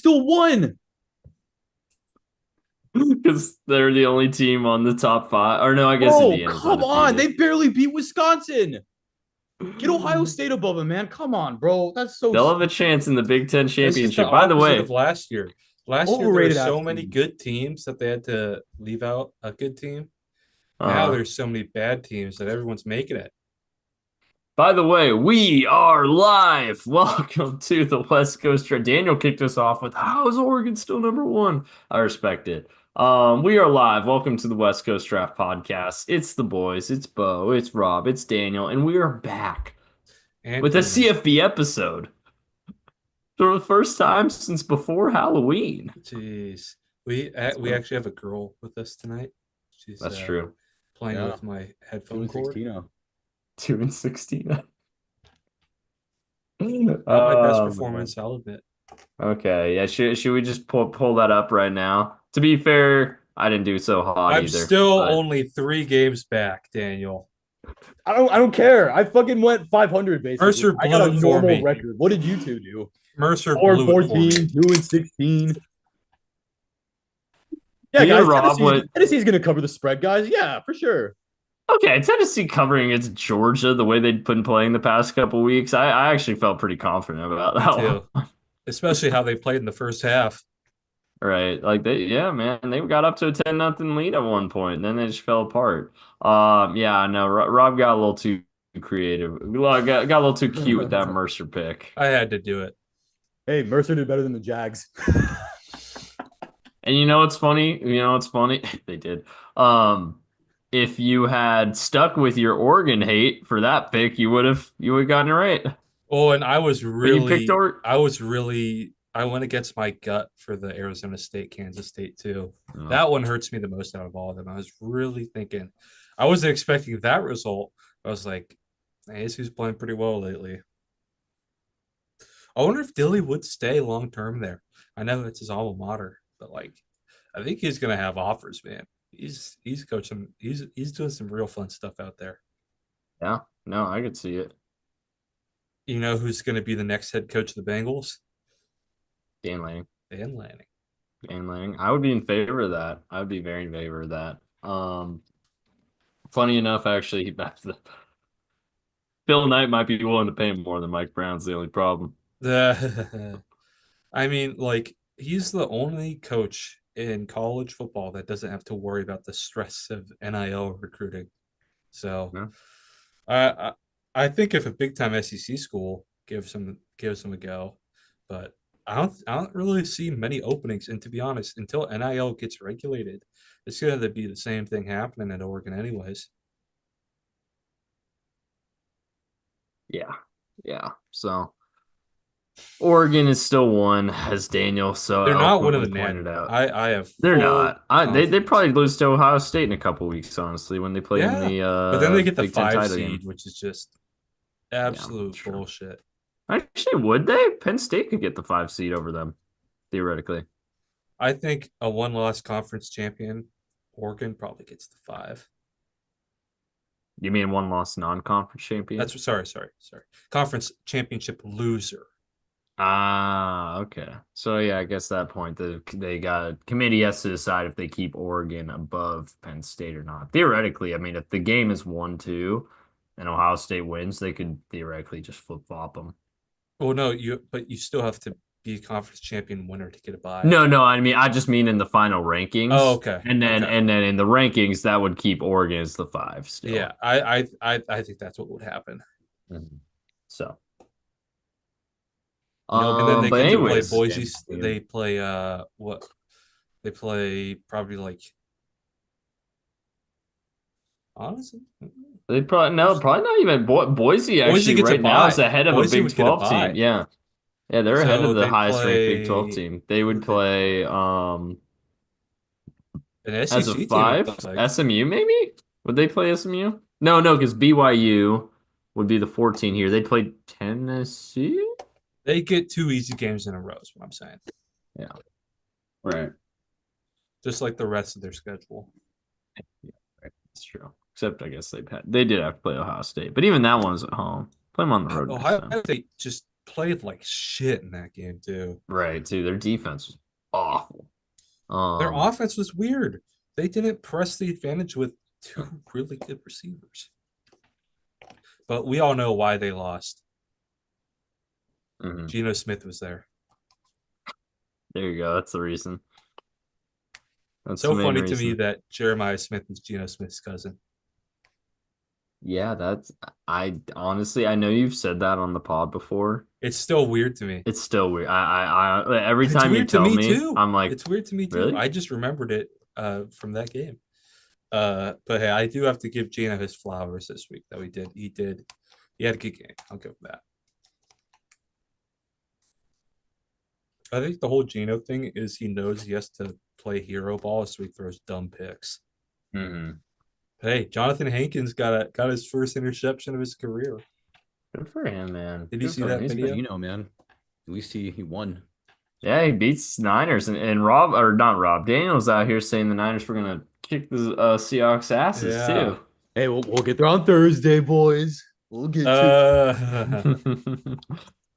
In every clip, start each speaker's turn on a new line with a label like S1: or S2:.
S1: still won.
S2: Because they're the only team on the top five. Or no, I guess
S1: Bro,
S2: Indiana's
S1: come on.
S2: undefeated.
S1: They barely beat Wisconsin. Get Ohio State above them, man. Come on, bro. That's so
S2: They'll have a chance in the Big Ten
S3: This is the
S2: championship. By the
S3: opposite of
S2: way,
S3: last year. Last year there were
S1: overrated ass
S3: so many
S1: team.
S3: good teams that they had to leave out a good team. Now
S2: uh,
S3: there's so many bad teams that everyone's making it.
S2: by the way, we are live. Welcome to the West Coast Trip. Daniel kicked us off with how is Oregon still number one? I respect it. We are live. Welcome to the West Coast Draft Podcast. It's the boys, it's Bo, it's Rob, it's Daniel, and we are back
S3: And
S2: with a
S3: Freeman.
S2: CFB episode for the first time since before Halloween.
S3: Jeez. We actually have a girl with us tonight. She's
S2: That's true.
S3: playing
S1: Yeah.
S3: with my headphone
S1: 2
S3: cord.
S1: 16 now.
S2: 2-16.
S3: Not my best performance, I'll admit.
S2: Okay, yeah. Should we just pull that up right now? To be fair, I didn't do so hot
S3: I'm
S2: either.
S3: still
S2: but
S3: only 3 games back, Daniel.
S1: I don't care. I fucking went 500 basically.
S3: Mercer
S1: I got a
S3: blew it for
S1: normal
S3: me.
S1: record. What did you two do?
S3: Mercer
S1: 4
S3: blew it for
S1: 14,
S3: me.
S1: 2 16. Yeah,
S2: Me and
S1: guys.
S2: Rob went.
S1: Tennessee's gonna cover the spread, guys. Yeah, for sure.
S2: Okay, Tennessee covering against Georgia the way they've been playing the past couple weeks. I actually felt pretty confident about
S3: Me
S2: that
S3: too.
S2: one.
S3: Especially how they played in the first half.
S2: Right, like man, they got up to a 10-0 lead at one point, and then they just fell apart. Yeah, no, Rob got a little too creative, got a little too cute with that Mercer pick.
S3: I had to do it.
S1: Hey, Mercer did better than the Jags.
S2: And you know what's funny? They did. If you had stuck with your Oregon hate for that pick, you would have gotten it right.
S3: Oh, and I went against my gut for the Arizona State, Kansas State too.
S2: Oh.
S3: That one hurts me the most out of all of them. I was really thinking, I wasn't expecting that result. I was like, hey, he's playing pretty well lately. I wonder if Dilly would stay long term there. I know it's his alma mater, but like, I think he's gonna have offers, man. He's coaching. He's doing some real fun stuff out there.
S2: Yeah, no, I could see it.
S3: You know who's going to be the next head coach of the Bengals?
S2: Dan Lanning.
S3: Dan Lanning.
S2: Dan Lanning. I would be in favor of that. I would be very in favor of that. Funny enough, actually, Phil Knight might be willing to pay him more than Mike Brown's the only problem.
S3: I mean, like, he's the only coach in college football that doesn't have to worry about the stress of NIL recruiting. So,
S2: Yeah.
S3: I think if a big time SEC school gives him a go, but I don't really see many openings. And to be honest, until NIL gets regulated, it's going to be the same thing happening at Oregon, anyways.
S2: Yeah. So Oregon is still one, as Daniel
S3: They're not winning the
S2: pointed
S3: Natty.
S2: out.
S3: I have
S2: They're
S3: full
S2: not. They
S3: confidence.
S2: probably lose to Ohio State in a couple weeks, honestly, when they play in the
S3: but then they get the
S2: Big Ten
S3: 5
S2: title
S3: seed,
S2: game.
S3: which is just absolute
S2: true.
S3: bullshit.
S2: Actually, would they? Penn State could get the 5 seed over them, theoretically.
S3: I think a one-loss conference champion, Oregon, probably gets the 5.
S2: You mean one loss non-conference champion?
S3: That's sorry. Conference championship loser.
S2: Ah, okay. So yeah, I guess that point committee has to decide if they keep Oregon above Penn State or not. Theoretically, I mean, if the game is 1-2 and Ohio State wins, they could theoretically just flip-flop them.
S3: Well, no, but you still have to be a conference champion winner to get a bye.
S2: No, I just mean in the final rankings.
S3: Oh, okay.
S2: And then in the rankings, that would keep Oregon as the 5 still.
S3: Yeah, I think that's what would happen.
S2: Mm-hmm. So.
S3: And then they
S2: but
S3: get
S2: anyways,
S3: to play Boise. They play what? They play probably like. Honestly,
S2: they probably not even Boise actually
S3: gets a
S2: right now
S3: bye.
S2: is ahead of
S3: Boise
S2: a Big
S3: would get a
S2: 12
S3: bye.
S2: team. Yeah, they're ahead
S3: So
S2: of the
S3: they
S2: highest ranked Big
S3: play-
S2: 12 team. They would play
S3: an
S2: as
S3: SEC
S2: a
S3: team. It
S2: 5
S3: looks like.
S2: SMU maybe. Would they play SMU? No, because BYU would be the 14 here. They played Tennessee.
S3: They get 2 easy games in a row. Is what I'm saying.
S2: Yeah, right.
S3: Just like the rest of their schedule.
S2: Yeah, right. That's true. Except I guess they did have to play Ohio State, but even that one's at home. Play them on the road.
S3: Ohio State just played like shit in that game too.
S2: Right, too. Their defense was awful.
S3: Their offense was weird. They didn't press the advantage with two really good receivers. But we all know why they lost.
S2: Mhm.
S3: Geno Smith was there.
S2: There you go. That's the reason. That's
S3: So
S2: the main
S3: funny
S2: reason.
S3: to me that Jeremiah Smith is Geno Smith's cousin.
S2: Yeah, I honestly, I know you've said that on the pod before.
S3: It's still weird to me.
S2: It's still weird. I every
S3: It's
S2: time you
S3: weird to
S2: tell
S3: me
S2: me,
S3: too.
S2: I'm like,
S3: It's weird to me too.
S2: really?
S3: I just remembered it from that game. But hey, I do have to give Gino his flowers this week. That we did. He had a good game. I'll give him that. I think the whole Gino thing is he knows he has to play hero ball, so he throws dumb picks.
S2: Mm-hmm.
S3: Hey, Jonathan Hankins got his first interception of his career.
S2: Good for him, man.
S3: Did you
S2: Good
S3: see
S2: for
S3: that
S2: him.
S3: video?
S1: You know, man. At least he won.
S2: Yeah, he beats Niners, and Rob, or not Rob, Daniel's out here saying the Niners were gonna kick the Seahawks asses
S3: Yeah.
S2: too.
S1: Hey, we'll get there on Thursday, boys. We'll get to.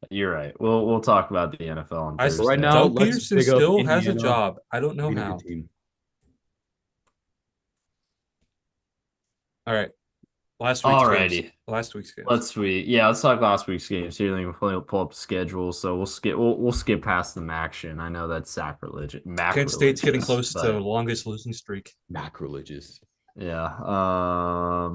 S2: You're right. We'll talk about the NFL on
S3: I
S2: Thursday.
S1: Right now,
S3: Doug
S1: let's
S3: Peterson
S1: big up
S3: still has a
S1: Indiana.
S3: job. I don't know
S1: Being a
S3: how.
S1: good team.
S3: All right. Last week's games.
S2: Alrighty.
S3: Last week's games.
S2: Let's talk last week's games. Here, let me pull up the schedule. So we'll skip past the action. I know that's sacrilege.
S3: Kent State's getting
S2: Macrilegious,
S3: close to
S2: but
S3: the longest losing streak.
S1: Macrilegious.
S2: yeah.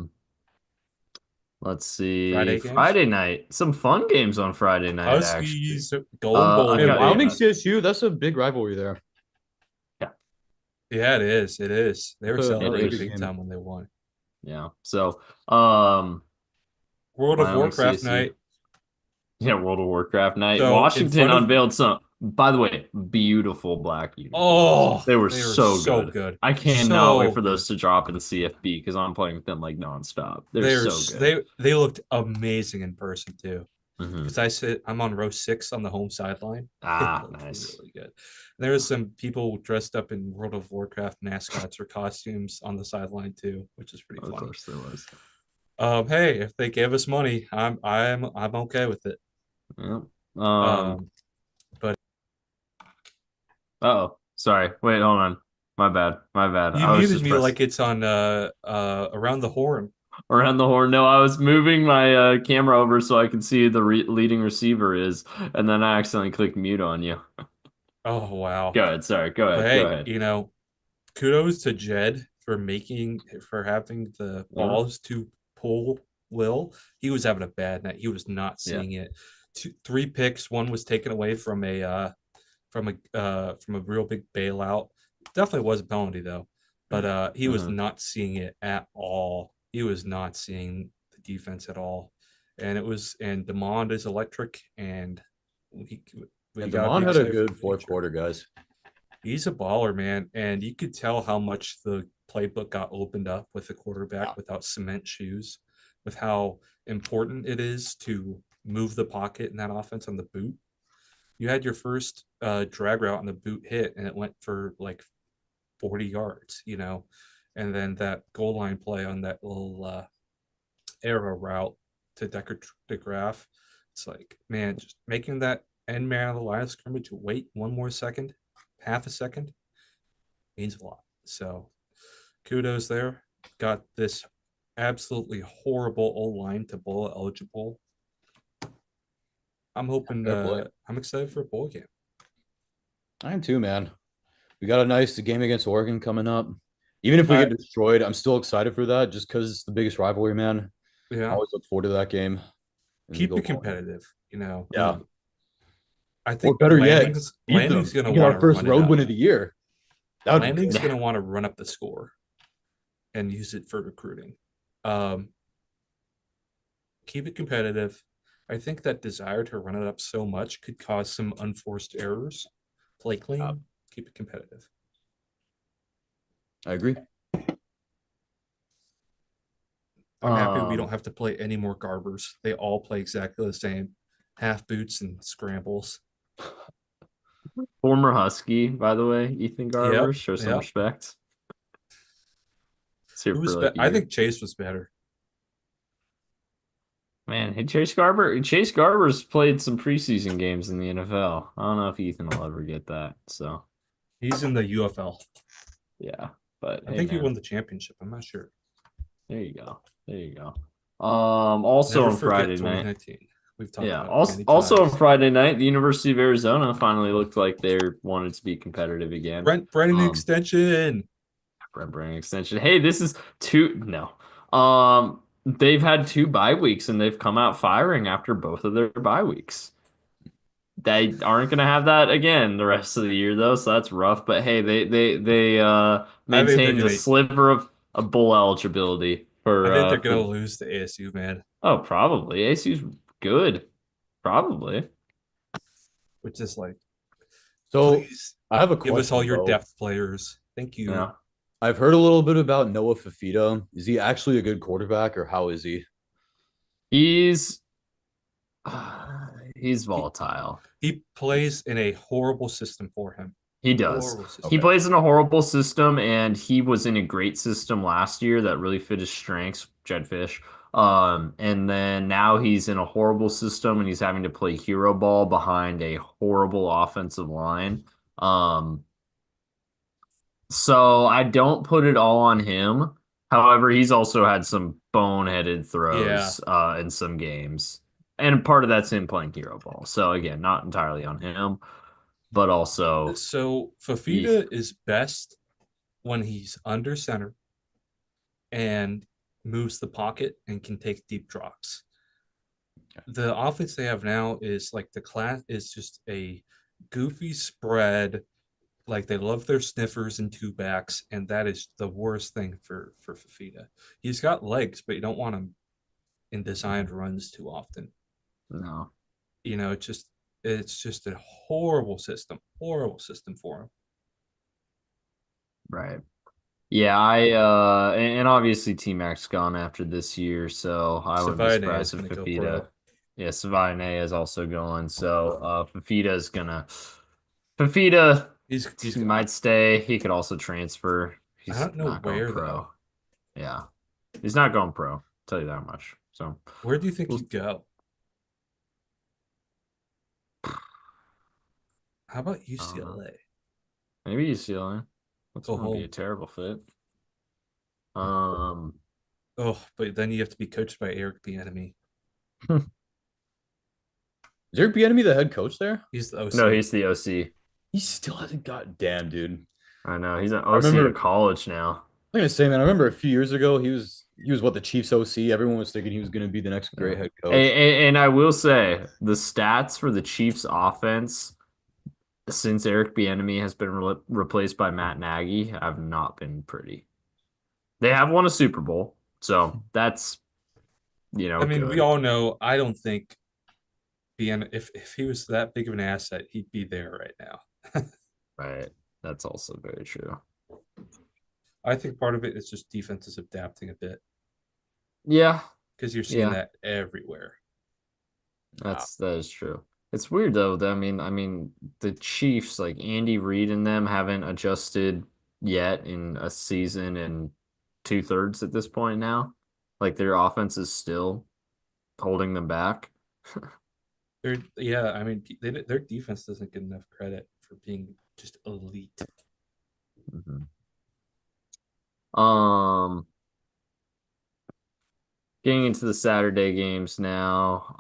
S2: Let's see.
S3: Friday games?
S2: Friday night. Some fun games on Friday night, actually.
S3: Huskies, Golden Bowl.
S1: Hey,
S2: got-
S1: Wyoming
S2: yeah.
S1: CSU, that's a big rivalry there.
S3: Yeah, it is. It is. They were
S1: It
S3: celebrating
S2: is.
S3: big time when they won.
S2: Yeah. So,
S3: World of
S2: Wyoming
S3: Warcraft
S2: CSU.
S3: night.
S2: Yeah, World of Warcraft night.
S3: So, in
S2: Washington
S3: front of-
S2: unveiled some, by the way, beautiful black uniforms.
S3: Oh,
S2: they were so good. I cannot wait for those to drop in the CFB because I'm playing with them like nonstop. They're so good.
S3: They looked amazing in person too.
S2: Mhm.
S3: Because I'm on row 6 on the home sideline.
S2: Ah,
S3: It looked
S2: nice.
S3: really good. There was some people dressed up in World of Warcraft mascots or costumes on the sideline too, which is pretty
S2: Of
S3: funny.
S2: course there was.
S3: Hey, if they give us money, I'm okay with it.
S2: Yeah.
S3: But
S2: oh, sorry. Wait, hold on. My bad.
S3: you muted me like it's on Around the Horn.
S2: Around the horn. No, I was moving my camera over so I could see who the leading receiver is, and then I accidentally clicked mute on you.
S3: Oh wow.
S2: Go ahead. Sorry. Go ahead.
S3: But hey,
S2: Go ahead.
S3: Kudos to Jed for having the balls to pull Will. He was having a bad night. He was not seeing it. 3 picks. One was taken away from a real big bailout. Definitely was a penalty though, but he was not seeing it at all. He was not seeing the defense at all, and Demond is electric, and
S1: Demond had a good fourth quarter, guys.
S3: He's a baller, man, and you could tell how much the playbook got opened up with the quarterback without cement shoes, with how important it is to move the pocket in that offense on the boot. You had your first drag route on the boot hit, and it went for like 40 yards, and then that goal line play on that little arrow route to DeGraff. It's like, man, just making that end man of the line of scrimmage wait one more second, half a second, means a lot. So kudos there. Got this absolutely horrible O-line to bowl eligible. I'm hoping I'm excited for a bowl game.
S1: I am too, man. We got a nice game against Oregon coming up. Even if we get destroyed, I'm still excited for that just because it's the biggest rivalry, man.
S3: Yeah.
S1: I always look forward to that game.
S3: Keep it competitive,
S1: Yeah.
S3: I think
S1: or better
S3: Lanning's
S1: yet,
S3: going to
S1: get our first road win of the year.
S3: Lanning's going to want to run up the score and use it for recruiting. Keep it competitive. I think that desire to run it up so much could cause some unforced errors. Play clean, keep it competitive.
S1: I agree.
S3: I'm happy we don't have to play any more Garbers. They all play exactly the same. Half boots and scrambles.
S2: Former Husky, by the way, Ethan Garber. Show some respect.
S3: I think Chase was better.
S2: Man, hey, Chase Garber's played some preseason games in the NFL. I don't know if Ethan will ever get that. So
S3: He's in the UFL.
S2: yeah, but
S3: I
S2: hey,
S3: think he
S2: man,
S3: won the championship. I'm not sure.
S2: there you go, there you go. Also
S3: Never
S2: on
S3: forget
S2: Friday night.
S3: 2019. We've talked
S2: Yeah.
S3: about it many
S2: Also on
S3: times.
S2: Friday night, the University of Arizona finally looked like they wanted to be competitive again.
S3: Brent
S2: Um,
S3: extension.
S2: Brent Brand extension. Hey, this is two. No. They've had two bye weeks and they've come out firing after both of their bye weeks. They aren't going to have that again the rest of the year though, so that's rough. But hey, they
S3: I think they're
S2: maintained a
S3: gonna.
S2: sliver of a bowl eligibility
S3: I
S2: for
S3: think they're
S2: for
S3: gonna lose to ASU, man.
S2: oh probably ASU's good probably.
S3: Which is like,
S1: So
S3: please
S1: I have a
S3: give us all
S1: question,
S3: your
S1: bro.
S3: depth players. Thank you.
S2: Yeah.
S1: I've heard a little bit about Noah Fafita. Is he actually a good quarterback, or how is he?
S2: He's he's
S3: He
S2: volatile.
S3: he plays in a horrible system for him.
S2: He does.
S3: Horrible system.
S2: He
S1: Okay.
S2: plays in a horrible system, and he was in a great system last year that really fit his strengths, Jed Fish. And then now he's in a horrible system, and he's having to play hero ball behind a horrible offensive line. Um, so I don't put it all on him. However, he's also had some boneheaded
S3: Yeah.
S2: throws in some games, and part of that's him playing hero ball. So again, not entirely on him, but also.
S3: So
S2: He,
S3: Fafita is best when he's under center and moves the pocket and can take deep drops. The offense they have now is like the class is just a goofy spread. Like they love their sniffers and two backs, and that is the worst thing for Fafita. He's got legs, but you don't want him in designed runs too often.
S2: no.
S3: You know, it's just a horrible system for him.
S2: Right. Yeah, and obviously T Mac's gone after this year, so I wouldn't be
S3: Savine is
S2: surprised if
S3: going to go
S2: Fafita.
S3: pro.
S2: Yeah, Savane is also going. So Fafita
S3: He's
S2: he
S3: gone.
S2: might stay. He could also transfer.
S3: I
S2: He's
S3: don't know
S2: not going
S3: where though.
S2: pro. Yeah. He's not going pro, tell you that much. So
S3: Where do you think
S2: we'll,
S3: he'd go? How about
S2: I don't know.
S3: UCLA?
S2: Maybe UCLA. That's
S3: Go
S2: gonna be a
S3: home.
S2: terrible fit. Um
S3: Oh, but then you have to be coached by Eric Bieniemy.
S1: Is Eric Bieniemy the head coach there?
S3: He's the
S2: no,
S3: OC.
S2: he's the OC.
S1: He still hasn't got damn, dude.
S2: I know. He's an
S1: I
S2: OC
S1: remember
S2: in college now.
S1: I'm gonna say, man, I remember a few years ago he was what the Chiefs OC. Everyone was thinking he was gonna be the next
S2: Yeah.
S1: great head
S2: And,
S1: coach.
S2: and I will say the stats for the Chiefs offense since Eric Bieniemy has been replaced by Matt Nagy have not been pretty. They have won a Super Bowl, so that's
S3: I mean, we
S2: good.
S3: all know. I don't think Bien if he was that big of an asset, he'd be there right now.
S2: Right. That's also very true.
S3: I think part of it is just defenses adapting a bit
S2: Yeah,
S3: because you're seeing
S2: yeah,
S3: that everywhere.
S1: Wow.
S2: that is true. It's weird though. That I mean, the Chiefs, like Andy Reid and them, haven't adjusted yet in a season and two-thirds at this point now. Like their offense is still holding them back.
S3: Yeah, I mean, their defense doesn't get enough credit for being just elite.
S2: Mhm. Um, Getting into the Saturday games now.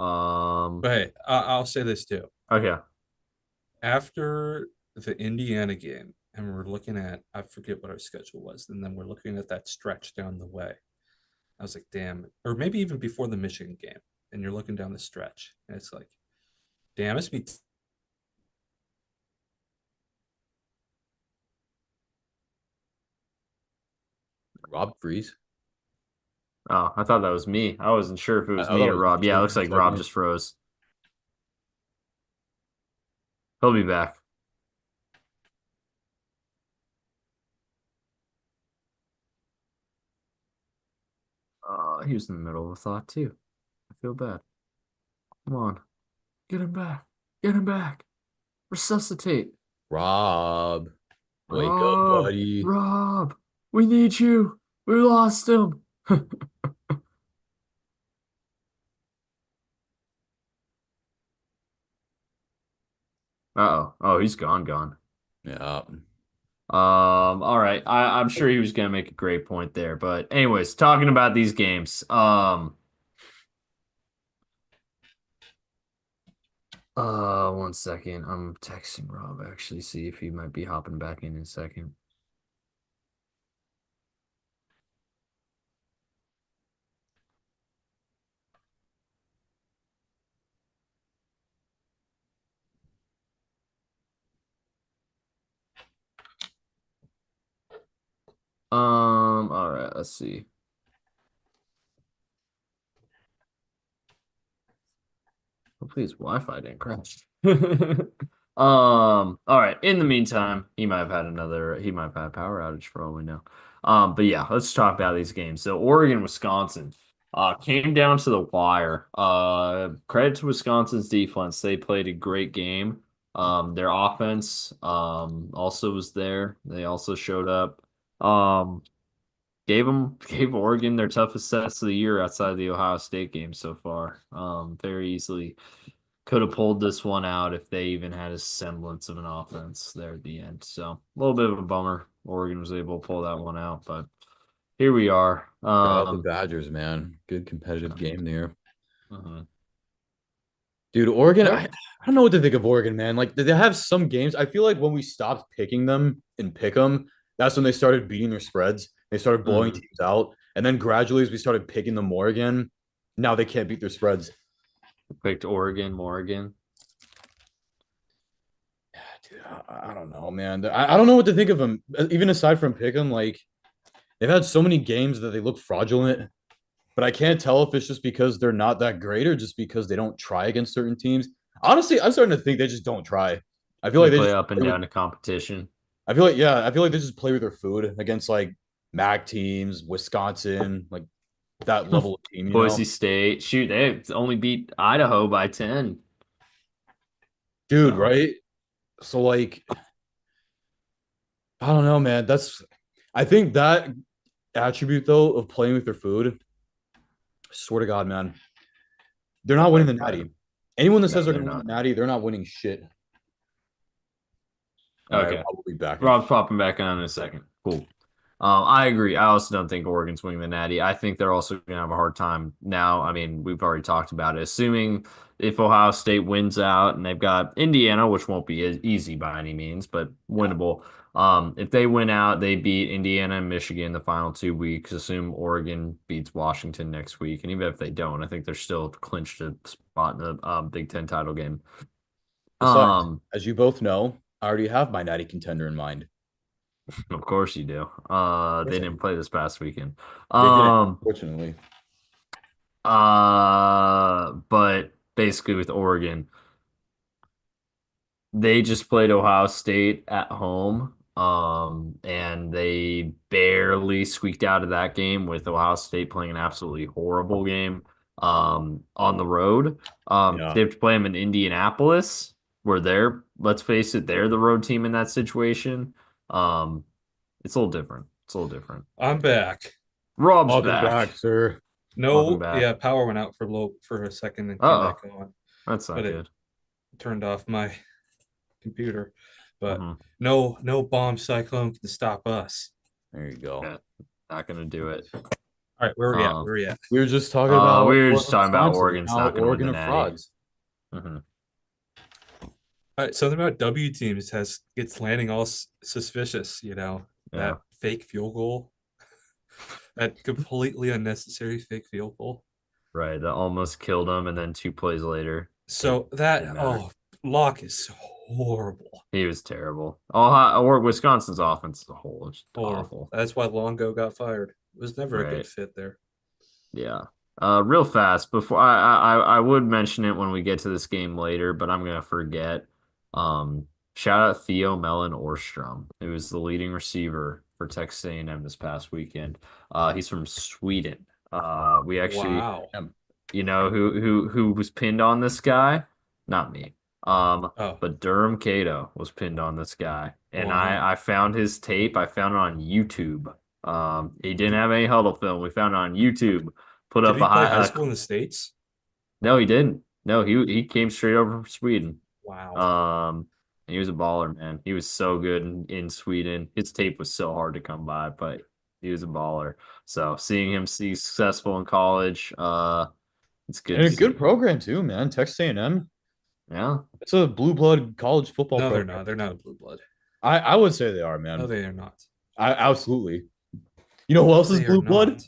S3: But hey, I'll say this too.
S2: Okay.
S3: After the Indiana game, and we're looking at, I forget what our schedule was, and then we're looking at that stretch down the way. I was like, damn, or maybe even before the Michigan game, and you're looking down the stretch, and it's like, damn, it's be
S1: Rob Freeze.
S2: Oh, I thought that was me. I wasn't sure if it was
S1: I
S2: me
S1: thought
S2: or
S1: it was you
S2: Rob. Yeah, it
S1: too
S2: looks
S1: for a
S2: like Rob
S1: second.
S2: just froze. He'll be back. He was in the middle of a thought too. I feel bad. Come on. Get him back. Get him back. Resuscitate.
S1: Rob, wake up,
S2: Rob.
S1: buddy.
S2: Rob. We need you. We lost him. Uh-oh. Oh, he's gone.
S1: Yeah.
S2: All right. I'm sure he was gonna make a great point there. But anyways, talking about these games. One second. I'm texting Rob actually, see if he might be hopping back in a second. All right, let's see. Hopefully his Wi-Fi didn't crash. All right. In the meantime, he might have had a power outage for all we know. But yeah, let's talk about these games. So Oregon, Wisconsin, came down to the wire. Credit to Wisconsin's defense. They played a great game. Their offense, also was there. They also showed up. Um, gave Oregon their toughest sets of the year outside of the Ohio State game so far. Very easily could have pulled this one out if they even had a semblance of an offense there at the end. So a little bit of a bummer. Oregon was able to pull that one out, but here we are.
S1: Shout out the Badgers, man. Good competitive game there.
S2: Mhm.
S1: Dude, Oregon,
S2: Yep.
S1: I don't know what to think of Oregon, man. Like, they have some games. I feel like when we stopped picking them and pick them, that's when they started beating their spreads. They started blowing
S2: Mhm.
S1: teams out. And then gradually, as we started picking them more again, now they can't beat their spreads.
S2: Picked Oregon, Morgan.
S1: Dude, I don't know, man. I don't know what to think of them. Even aside from pick them, like, they've had so many games that they look fraudulent. But I can't tell if it's just because they're not that great or just because they don't try against certain teams. Honestly, I'm starting to think they just don't try. I feel
S2: They
S1: like they
S2: play
S1: just
S2: up and
S1: play with,
S2: down to competition.
S1: I feel like yeah, I feel like they just play with their food against like MAC teams, Wisconsin, like that level of team, you know.
S2: Boise State. Shoot, they only beat Idaho by 10.
S1: Dude,
S2: So
S1: right? So like I don't know, man. That's I think that attribute though of playing with their food, swear to God, man, they're not winning the
S2: right.
S1: natty. Anyone that says
S2: No,
S1: they're
S2: they're
S1: gonna win
S2: not.
S1: the natty, they're not winning shit. All right,
S2: Okay.
S1: Rob will be back in.
S2: Rob's popping back on in a second. Cool. I agree. I also don't think Oregon's winning the Natty. I think they're also going to have a hard time now. I mean, we've already talked about it. Assuming if Ohio State wins out and they've got Indiana, which won't be as easy by any means, but
S1: Yeah.
S2: winnable. If they win out, they beat Indiana and Michigan the final 2 weeks. Assume Oregon beats Washington next week, and even if they don't, I think they're still clinched a spot in the Big Ten title game.
S1: Besides,
S2: Um,
S1: as you both know, I already have my natty contender in mind.
S2: of course you do.
S1: Of
S2: They
S1: course I
S2: didn't
S1: do.
S2: play this past weekend.
S1: They didn't,
S2: Um,
S1: unfortunately.
S2: but basically with Oregon, they just played Ohio State at home. And they barely squeaked out of that game with Ohio State playing an absolutely horrible game on the road.
S1: Yeah.
S2: They have to play them in Indianapolis, where let's face it, they're the road team in that situation. Um, it's a little different. It's a little different.
S3: I'm back.
S2: Rob's
S1: Welcome back,
S2: back.
S1: sir.
S2: Welcome
S3: No,
S2: back.
S3: yeah, power went out for a second and came back
S2: Uh-oh,
S3: on,
S2: that's not
S3: but it
S2: good.
S3: turned off my computer. But
S2: Hmm.
S3: no bomb cyclone can stop us.
S1: There you go.
S2: Yeah, not gonna do it.
S3: All right, where are we at?
S2: Um,
S3: Where are we at?
S1: We were just talking about
S2: we were just
S1: Oregon,
S2: talking about
S1: Wisconsin, and
S2: Oregon's
S1: how
S2: not gonna win
S1: Oregon
S2: the
S1: are
S2: Natty.
S1: frauds.
S2: Hmm.
S3: All right, something about W teams gets landing all suspicious.
S2: Yeah,
S3: That fake field goal, that completely unnecessary fake field goal.
S2: right. That almost killed him, and then 2 plays later, it
S3: So that
S2: didn't matter.
S3: Locke is horrible,
S2: He was terrible. Or Wisconsin's offense as a whole is
S3: horrible.
S2: awful.
S3: That's why Longo got fired. It was never a good
S2: Right.
S3: fit there.
S2: Yeah. Real fast before I would mention it when we get to this game later, but I'm gonna forget. Shout out Theo Mellon Orstrom, who is the leading receiver for Texas A&M this past weekend. He's from Sweden. We actually,
S3: Wow.
S2: who was pinned on this guy? Not me.
S3: Oh,
S2: But Durham Cato was pinned on this guy, and
S3: wow.
S2: I found his tape. I found it on YouTube. He didn't have any huddle film. We found it on YouTube. Put
S3: Did
S2: up
S3: he
S2: a
S3: play
S2: high.
S3: high school in the States?
S2: No, he didn't. No, he came straight over from Sweden.
S3: Wow.
S2: Um, He was a baller, man. He was so good in Sweden. His tape was so hard to come by, but he was a baller. So seeing him be successful in college, it's good
S1: And
S2: to
S1: a
S2: see.
S1: good program too, man. Texas A&M.
S2: Yeah.
S1: It's a blue blood college football
S3: No, they're
S1: program.
S3: not. They're not a blue blood.
S1: I would say they are, man.
S3: No, they are not.
S1: I absolutely. You know who else is
S3: They are
S1: blue blood?
S3: not.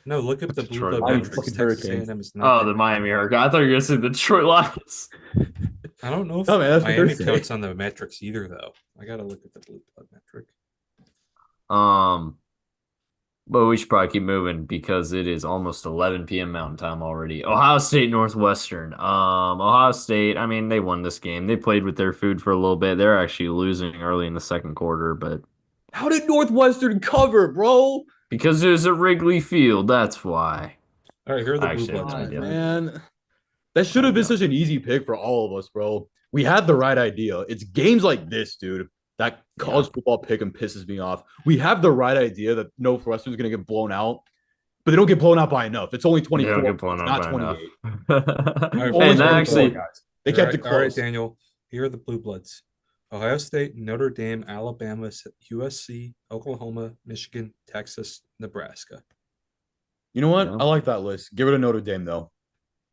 S3: No, look up the blue
S2: Detroit
S3: blood
S2: Lions.
S3: metrics.
S1: Fucking
S3: Texas
S1: Hurricanes.
S3: A&M is not.
S2: Oh, the Miami Hurricane. I thought you were gonna say the Detroit Lions.
S3: I don't know if
S1: No, man, that's what they're
S3: Miami
S1: saying.
S3: counts on the metrics either, though. I gotta look at the blue blood metric.
S2: But we should probably keep moving because it is almost 11 p.m. Mountain Time already. Ohio State, Northwestern. Ohio State, I mean, they won this game. They played with their food for a little bit. They're actually losing early in the second quarter, but
S1: How did Northwestern cover, bro?
S2: because it was at Wrigley Field, that's why.
S3: All right, here are the blue
S2: Actually,
S3: bloods.
S2: no
S3: my
S2: idea.
S3: friend.
S1: Man, that should have been
S2: Yeah.
S1: such an easy pick for all of us, bro. We had the right idea. It's games like this, dude, that college football pick 'em pisses me off. We have the right idea that Northwestern's going to get blown out, but they don't get blown out by enough. It's only
S2: They
S1: 24,
S2: don't get blown out
S1: not
S2: by
S1: 28.
S2: enough.
S3: All right,
S1: Only
S2: And that
S1: 24,
S2: actually,
S1: guys. They kept it close.
S3: All right, Daniel. Here are the blue bloods: Ohio State, Notre Dame, Alabama, USC, Oklahoma, Michigan, Texas, Nebraska.
S1: You know what?
S2: Yeah.
S1: I like that list. Give it to Notre Dame, though.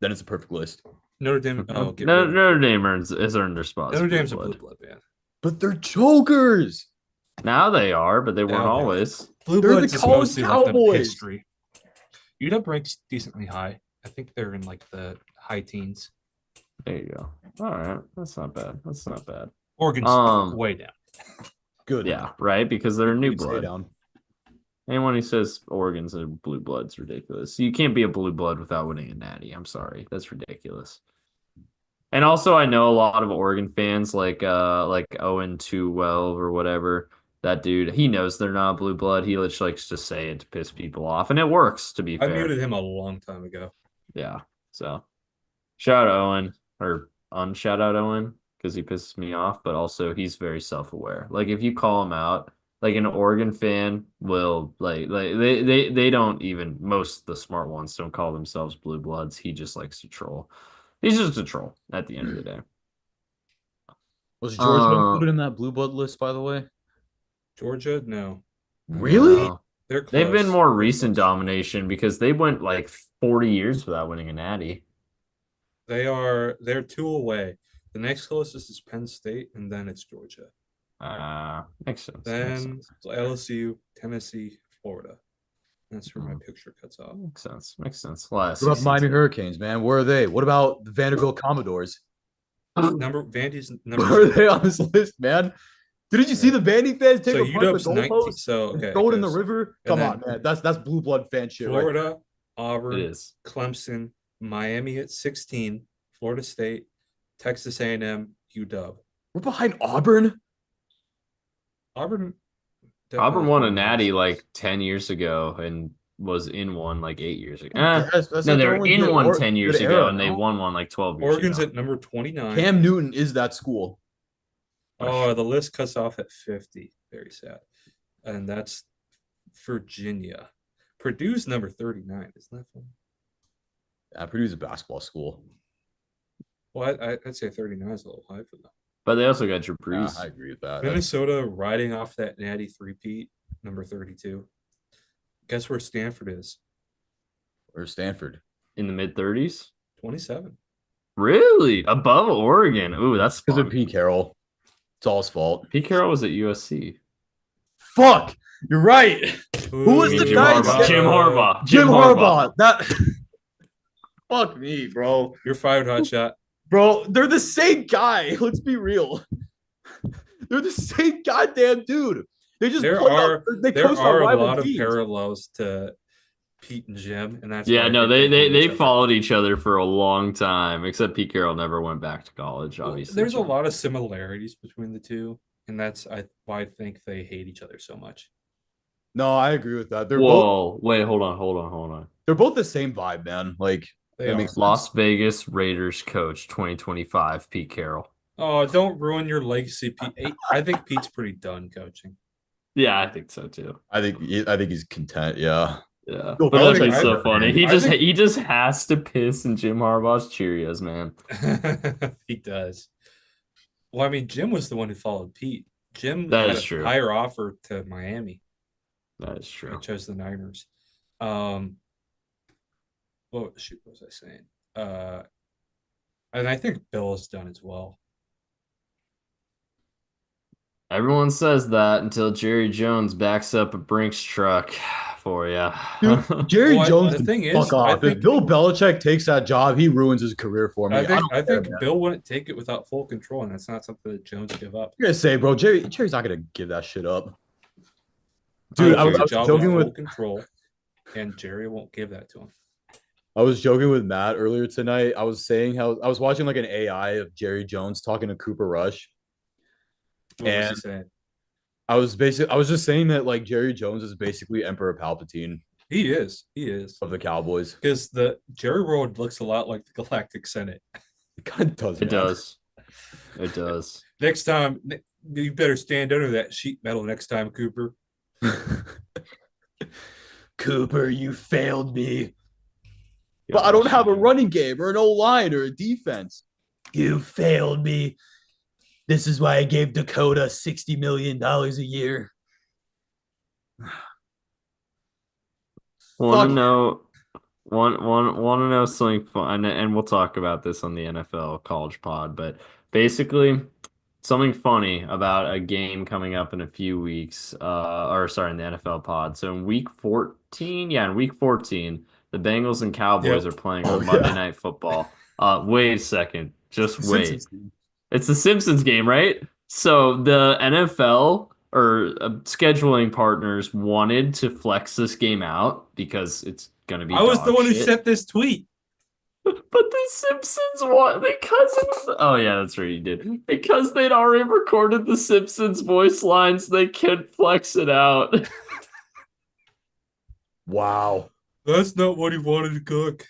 S1: Then it's a perfect list.
S3: Notre Dame. Oh, get rid of it.
S2: Notre Dame has earned their spot. as
S3: Notre Dame's a
S2: blue
S3: blue
S2: blood.
S3: blood, man.
S1: But they're chokers.
S2: Now they are, but they weren't
S3: Now they are.
S2: always.
S3: Blue
S1: They're the
S3: bloods is
S1: college
S3: mostly left up
S1: Cowboys.
S3: history. UW ranks decently high. I think they're in like the high teens.
S2: There you go. All right, that's not bad. That's not bad.
S3: Oregon's way down.
S1: Good.
S2: Yeah, right. Because they're a new
S1: You'd stay
S2: blood.
S1: down.
S2: Anyone who says Oregon's a blue blood's ridiculous. You can't be a blue blood without winning a natty. I'm sorry, that's ridiculous. And also, I know a lot of Oregon fans like Owen 212 or whatever. That dude, he knows they're not blue blood. He just likes to say it to piss people off, and it works. To be
S3: I
S2: fair,
S3: muted him a long time ago.
S2: yeah. So, shout out Owen or unshout out Owen because he pisses me off, but also he's very self-aware. Like if you call him out, like an Oregon fan will like they don't even, most of the smart ones don't call themselves blue bloods. He just likes to troll. He's just a troll at the end of the day.
S1: Was Georgia included in that blue blood list, by the way?
S3: Georgia, no.
S1: Really?
S2: No.
S3: They're close.
S2: They've been more
S3: They're
S2: recent
S3: close.
S2: domination because they went like 40 years without winning a natty.
S3: They're two away. The next closest is Penn State, and then it's Georgia.
S2: Makes sense.
S3: Then LSU, Tennessee, Florida. That's where my picture cuts off.
S2: Makes sense. Makes sense. Last
S1: What about Miami Hurricanes, man? Where are they? What about the Vanderbilt Commodores?
S3: Vandy's number.
S1: Where are they on this list, man? Did you see the Vandy fans take
S3: So
S1: apart the
S3: UW's 19.
S1: goalpost?
S3: So okay,
S1: Throw it in the
S3: goes
S1: river?
S3: and
S1: Come on,
S3: then
S1: man. That's blue blood fan shit, right?
S3: Florida,
S2: It
S3: Auburn,
S2: is.
S3: Clemson, Miami at 16, Florida State, Texas A&M, UW.
S1: We're behind Auburn.
S3: Auburn
S2: Won a natty like 10 years ago and was in one like 8 years ago.
S1: That's
S2: No,
S1: like
S2: they
S1: the
S2: were
S1: only
S2: in
S1: good
S2: one 10 years
S1: good
S2: ago
S1: era,
S2: and they
S1: no?
S2: won one like 12 years
S3: Oregon's
S2: ago.
S3: at number 29.
S1: Cam Newton is that school.
S3: Oh, the list cuts off at 50. Very sad. And that's Virginia. Purdue's number 39. Isn't that funny?
S1: Purdue's a basketball school.
S3: Well, I'd say 39 is a little high for them.
S2: But they also got your
S1: Yeah,
S2: Breeze.
S1: I agree with that.
S3: Minnesota riding off that natty three-peat, number 32. Guess where Stanford is?
S1: Or Stanford.
S2: In the mid 30s.
S3: 27.
S2: Really? Above Oregon. Ooh, that's
S1: Because of
S2: fun.
S1: Pete Carroll. It's all his fault.
S2: Pete Carroll was at USC.
S1: Fuck! You're right. Who was
S3: Ooh.
S1: the
S2: Jim
S1: guy?
S2: Harbaugh. Jim Harbaugh.
S1: Jim Harbaugh. That. Fuck me, bro.
S3: You're fired, hotshot.
S1: Bro, they're the same guy. Let's be real. They're the same goddamn dude. They just
S3: There
S1: play
S3: are
S1: up, they
S3: there
S1: coast on
S3: are a
S1: rival
S3: lot of
S1: teams.
S3: parallels to Pete and Jim, and that's
S2: Yeah,
S3: why
S2: no,
S3: they hate
S2: they
S3: each other.
S2: followed each other for a long time, except Pete Carroll never went back to college,
S3: Well,
S2: obviously.
S3: there's a lot of similarities between the two, and that's why I think they hate each other so much.
S1: No, I agree with that.
S2: Whoa, wait, hold on.
S1: They're both the same vibe, man. Like
S3: They
S1: that
S3: are.
S1: makes sense.
S2: Las Vegas Raiders coach 2025, Pete Carroll.
S3: Oh, don't ruin your legacy, Pete. I think Pete's pretty done coaching.
S2: Yeah, I think so too.
S1: I think he's content. Yeah.
S2: Yeah,
S1: Yo,
S2: but that's
S3: I
S2: what's so
S3: think-
S2: funny.
S3: I think-
S2: He just has to piss in Jim Harbaugh's Cheerios, man.
S3: He does. Well, I mean, Jim was the one who followed Pete. Jim
S2: That
S3: had
S2: is
S3: a
S2: true.
S3: higher offer to Miami.
S2: That is
S3: I
S2: true.
S3: chose the Niners. Um, what was I saying? Uh, and I think Bill is done as well.
S2: Everyone says that until Jerry Jones backs up a Brinks truck for you.
S1: Dude, Jerry Jones
S3: The
S1: can
S3: thing
S1: fuck
S3: is,
S1: off. If Bill Belichick takes that job, he ruins his career for me. I don't
S3: I
S1: care,
S3: think
S1: man.
S3: Bill wouldn't take it without full control, and that's not something that Jones would give up.
S1: You're gonna say, bro, Jerry's not gonna give that shit up.
S3: He'll
S1: Dude,
S2: I
S1: I was,
S3: take
S2: agree.
S1: I
S3: a
S1: was
S3: job with
S1: joking with
S3: full control, and Jerry won't give that to him.
S1: I was joking with Matt earlier tonight. I was saying how I was watching like an AI of Jerry Jones talking to Cooper Rush,
S3: What was
S1: and
S3: he saying?
S1: I was just saying that like Jerry Jones is basically Emperor Palpatine
S3: He is. He is.
S1: of the Cowboys.
S3: Because the Jerry World looks a lot like the Galactic Senate.
S1: It kind of does,
S2: It
S1: man.
S2: does. It does.
S3: Next time, you better stand under that sheet metal next time, Cooper.
S1: Cooper, you failed me. But I
S2: Gosh,
S1: don't have a
S2: man.
S1: running game or an O line or a defense. You failed me. This is why I gave Dakota $60 million a year.
S2: Want to
S1: Fuck.
S2: know want to know something fun, and we'll talk about this on the NFL College Pod, but basically something funny about a game coming up in a few weeks, or sorry, in the NFL Pod. So in week 14, yeah, in week 14, the Bengals and Cowboys
S3: Yep.
S2: are playing
S1: Oh,
S2: on Monday
S1: yeah.
S2: Night Football. Wait a second, just wait.
S1: Simpsons.
S2: It's the Simpsons game, right? So the NFL or scheduling partners wanted to flex this game out because it's gonna be
S3: I was the
S2: dog
S3: one who
S2: shit.
S3: sent this tweet.
S2: But the Simpsons want because oh yeah, that's right, you did. Because they'd already recorded the Simpsons voice lines, they couldn't flex it out.
S1: Wow.
S3: That's not what he wanted to cook.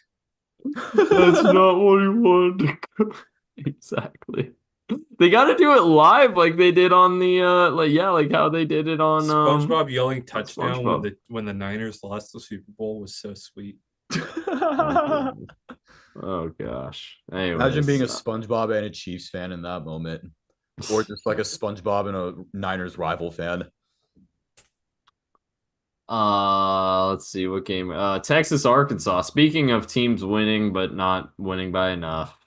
S2: That's not what he wanted to cook. Exactly. They got to do it live like they did on the like yeah, like how they did it on
S3: SpongeBob yelling
S2: on
S3: touchdown
S2: SpongeBob.
S3: when the Niners lost the Super Bowl was so sweet.
S2: Oh gosh.
S1: Imagine being
S2: Anyways,
S1: a SpongeBob and a Chiefs fan in that moment, or just like a SpongeBob and a Niners rival fan.
S2: let's see what game. Texas Arkansas. Speaking of teams winning but not winning by enough.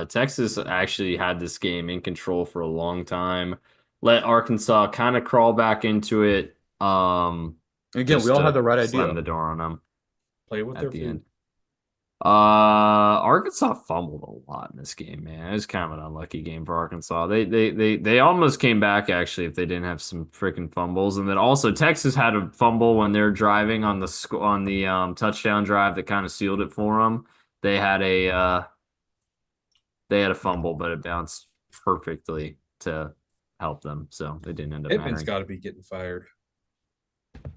S2: Texas actually had this game in control for a long time. Let Arkansas kind of crawl back into it.
S1: Again, we
S2: Just
S1: all had
S2: to
S1: the right
S2: slam
S1: idea.
S2: the door on them
S3: Play with
S2: at
S3: their
S2: the
S3: food.
S2: end. Arkansas fumbled a lot in this game, man. It was kind of an unlucky game for Arkansas. They almost came back actually if they didn't have some freaking fumbles. And then also Texas had a fumble when they're driving on the touchdown drive that kind of sealed it for them. They had a fumble, but it bounced perfectly to help them, so it didn't end up
S3: Pittman's
S2: mattering.
S3: got to be getting fired.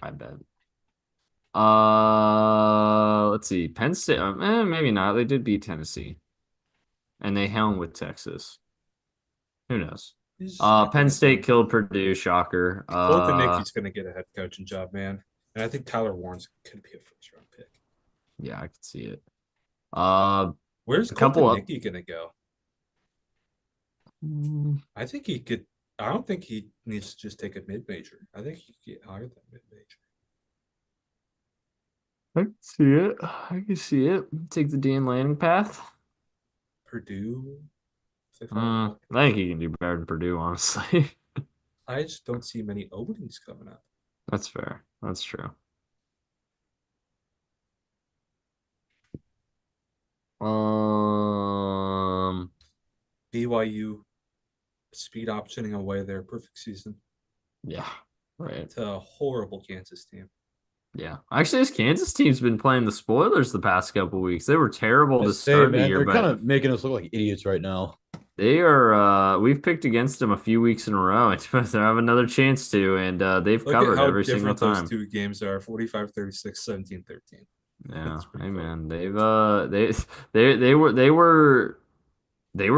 S2: I bet. Let's see. Penn State, maybe not. They did beat Tennessee, and they hung with Texas. Who knows?
S3: He's just not
S2: Penn
S3: getting
S2: State
S3: done.
S2: killed Purdue. Shocker.
S3: Colton Nicky's going to get a head coaching job, man. And I think Tyler Warren's could be a first round pick.
S2: Yeah, I could see it.
S3: Where's
S2: a couple
S3: Colton
S2: of
S3: Nicky going to go?
S2: mm,
S3: I think he could. I don't think he needs to just take a mid major. I think he could get higher than mid major.
S2: I can see it. I can see it. Take the Dan Lanning path.
S3: Purdue.
S2: I think he can do better than Purdue, honestly.
S3: I just don't see many openings coming up.
S2: That's fair. That's true.
S3: BYU speed optioning away their perfect season
S2: Yeah, right.
S3: to a horrible Kansas team.
S2: Yeah, actually, this Kansas team's been playing the spoilers the past couple weeks. They were terrible to
S1: Say,
S2: start the
S1: man,
S2: year,
S1: they're kind
S2: but
S1: of making us look like idiots right now.
S2: they are. We've picked against them a few weeks in a row. They have another chance to, and they've
S3: Look at
S2: covered
S3: how
S2: every single
S3: different those
S2: time.
S3: two games are 45-36, 17-13.
S2: Yeah,
S3: That's pretty
S2: hey
S3: funny.
S2: man, they were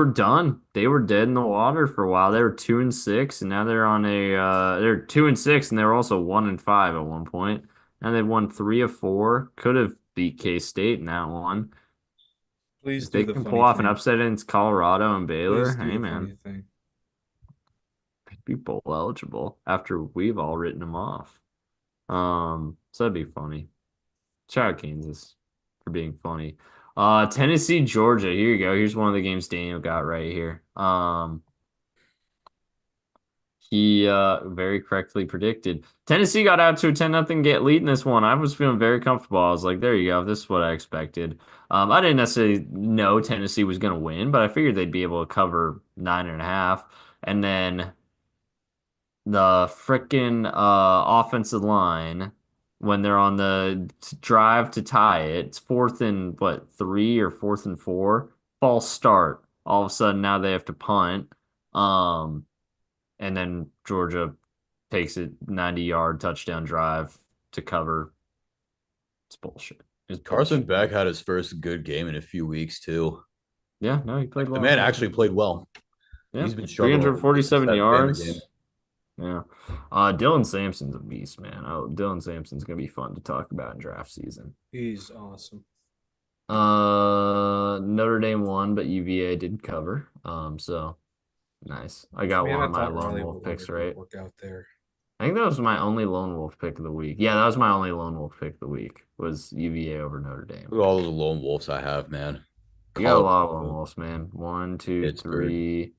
S2: done. They were dead in the water for a while. They were 2-6, and now they're on they're 2-6, and they were also 1-5 at one point. And they've won 3 of 4. Could have beat K-State in that one.
S3: Please
S2: If
S3: do
S2: they
S3: the
S2: can
S3: funny
S2: pull off an
S3: thing.
S2: upset against Colorado and Baylor,
S3: Please do
S2: hey
S3: the
S2: man.
S3: funny thing.
S2: be bowl eligible after we've all written them off. So that'd be funny. Shout out Kansas for being funny. Tennessee, Georgia. Here you go. Here's one of the games Daniel got right here. He very correctly predicted. Tennessee got out to a 10-0 get lead in this one. I was feeling very comfortable. I was like, there you go. This is what I expected. I didn't necessarily know Tennessee was going to win, but I figured they'd be able to cover 9.5. And then the frickin' offensive line, when they're on the drive to tie it, it's fourth and what, 3 or fourth and 4, false start. All of a sudden now they have to punt. And then Georgia takes it 90-yard touchdown drive to cover. It's bullshit. It's
S1: Carson
S2: bullshit.
S1: Beck had his first good game in a few weeks too.
S2: Yeah, no, he played
S1: The
S2: well.
S1: man actually played well.
S2: Yeah,
S1: He's been struggling
S2: 347
S1: since that Bama
S2: yards.
S1: game.
S2: Yeah. Dylan Sampson's a beast, man. Oh, Dylan Sampson's gonna be fun to talk about in draft season.
S3: He's awesome.
S2: Notre Dame won, but UVA did cover. So nice. I got
S3: Man,
S2: one
S3: I
S2: of my
S3: thought
S2: lone
S3: Riley
S2: wolf
S3: would
S2: picks
S3: never
S2: right.
S3: work out there.
S2: I think that was my only lone wolf pick of the week. Yeah, that was my only lone wolf pick of the week. Was UVA over Notre Dame.
S1: Look at all those lone wolves I have, man.
S2: You got a lot of
S1: Colorado,
S2: lone wolves, man. 1, 2,
S1: Pittsburgh.
S2: 3,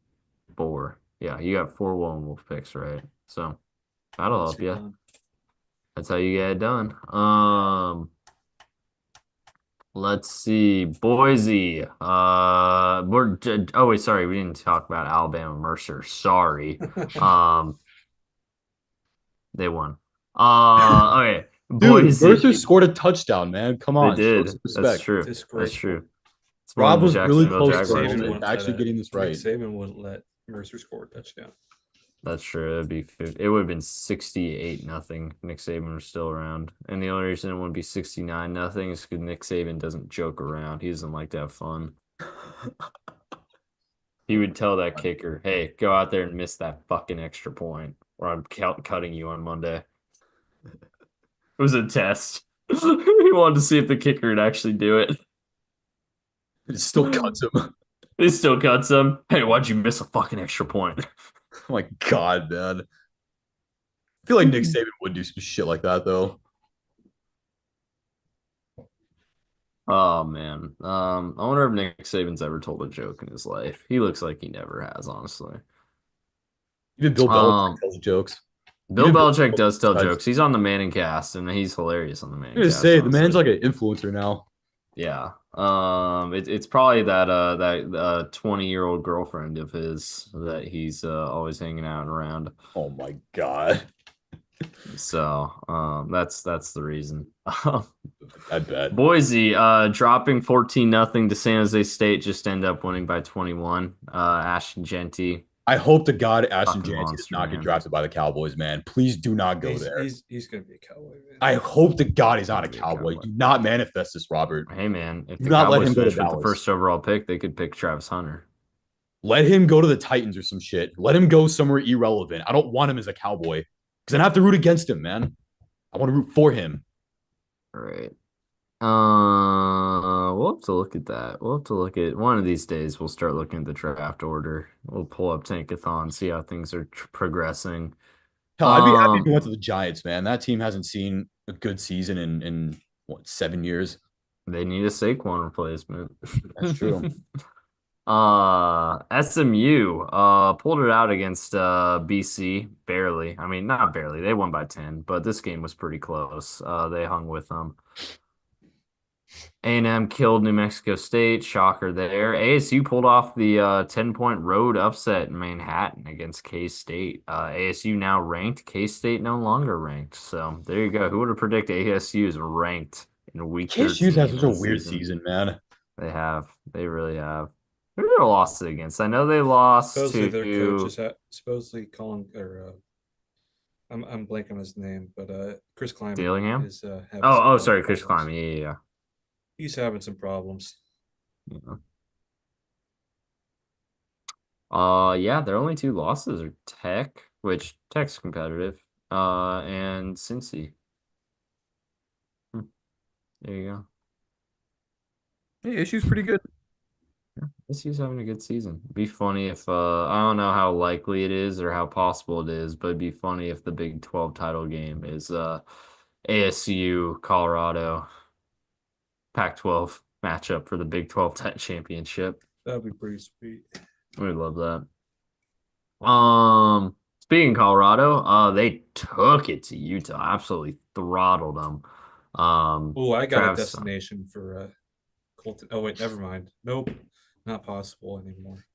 S2: 4. Yeah, you got 4 lone wolf picks, right? So that'll help you.
S3: Done.
S2: That's how you get it done. Let's see. Boise. Oh wait, sorry, we didn't talk about Alabama Mercer. Sorry. They won. Okay.
S1: Dude,
S2: Boise.
S1: Mercer scored a touchdown, man. Come
S2: They
S1: on, show
S2: did.
S1: some
S2: That's
S1: respect.
S2: true. That's
S3: Disgraceful.
S2: true. It's
S1: Rob
S2: one of
S1: was
S2: the
S1: really
S2: Jacksonville
S1: close
S3: Nick
S1: to
S2: Jaguars
S3: Saban
S1: it,
S3: wouldn't
S1: actually
S3: let
S1: getting this right.
S3: Nick Saban wouldn't let Mercer score a touchdown.
S2: That's true. It would have been 68-0. Nick Saban was still around. And the only reason it wouldn't be 69-0 is because Nick Saban doesn't joke around. He doesn't like to have fun. He would tell that kicker, hey, go out there and miss that fucking extra point, or I'm cutting you on Monday. It was a test. He wanted to see if the kicker would actually do it.
S1: It still cuts him.
S2: He still cuts him. Hey, why'd you miss a fucking extra point?
S1: Oh my God, man. I feel like Nick Saban would do some shit like that, though.
S2: Oh man. I wonder if Nick Saban's ever told a joke in his life. He looks like he never has, honestly.
S1: Even Bill Belichick tells jokes.
S2: Bill
S1: Even
S2: Belichick does tell
S1: decides-
S2: jokes. He's on the Manning cast, and he's hilarious on the Manning
S1: I'm gonna
S2: cast.
S1: say the
S2: honestly.
S1: man's like an influencer now.
S2: Yeah. It's probably that 20-year-old girlfriend of his that he's always hanging out and around.
S1: Oh my God.
S2: So that's the reason.
S1: I bet.
S2: Boise dropping 14-0 to San Jose State, just end up winning by 21. Ashton Genty.
S1: I hope to God Ashton
S2: Fucking
S1: Janty does
S2: monster,
S1: not get
S2: man.
S1: drafted by the Cowboys, man. Please do not go there.
S3: He's gonna be a Cowboy, man.
S1: I hope to God he's not a
S2: He'll be a
S1: Cowboy.
S2: Cowboy.
S1: Do not manifest this, Robert.
S2: Hey man, if
S1: Do
S2: the
S1: not let
S2: Cowboys
S1: him go to
S2: finish with the
S1: Dallas.
S2: first overall pick, they could pick Travis Hunter.
S1: Let him go to the Titans or some shit. Let him go somewhere irrelevant. I don't want him as a Cowboy because then I have to root against him, man. I want to root for him.
S2: All right. We'll have to look at that. We'll have to look at one of these days. We'll start looking at the draft order. We'll pull up Tankathon, see how things are progressing.
S1: Hell, I'd be happy if he went to the Giants, man. That team hasn't seen a good season in what, 7 years?
S2: They need a Saquon replacement.
S1: That's true.
S2: SMU pulled it out against BC barely. I mean, not barely. They won by 10, but this game was pretty close. They hung with them. A&M killed New Mexico State. Shocker there. ASU pulled off the 10-point road upset in Manhattan against K-State. ASU now ranked. K-State no longer ranked. So there you go. Who would have predicted ASU is ranked in week 13?
S1: KSU's had such a
S2: of the
S1: weird season, man.
S2: They have. They really have. Who did they lost it against? I know they lost
S3: Supposedly
S2: to
S3: their coach is supposedly calling or I'm blanking on his name, but Chris Kleiman
S2: Dillingham?
S3: is having
S2: Oh,
S3: some
S2: sorry, Chris
S3: problems.
S2: Kleiman. Yeah.
S3: He's having some problems.
S2: Yeah, their only 2 losses are Tech, which Tech's competitive, and Cincy. There you go.
S1: Hey, issue's pretty good.
S2: ASU's having a good season. Be funny if I don't know how likely it is or how possible it is, but it'd be funny if the Big 12 title game is ASU Colorado Pac-12 matchup for the Big 12 championship.
S3: That'd be pretty sweet.
S2: We would love that. Speaking of Colorado, they took it to Utah, absolutely throttled them.
S3: Oh, I got a
S2: Travis,
S3: destination for Colton. Oh wait, never mind. Nope, not possible anymore.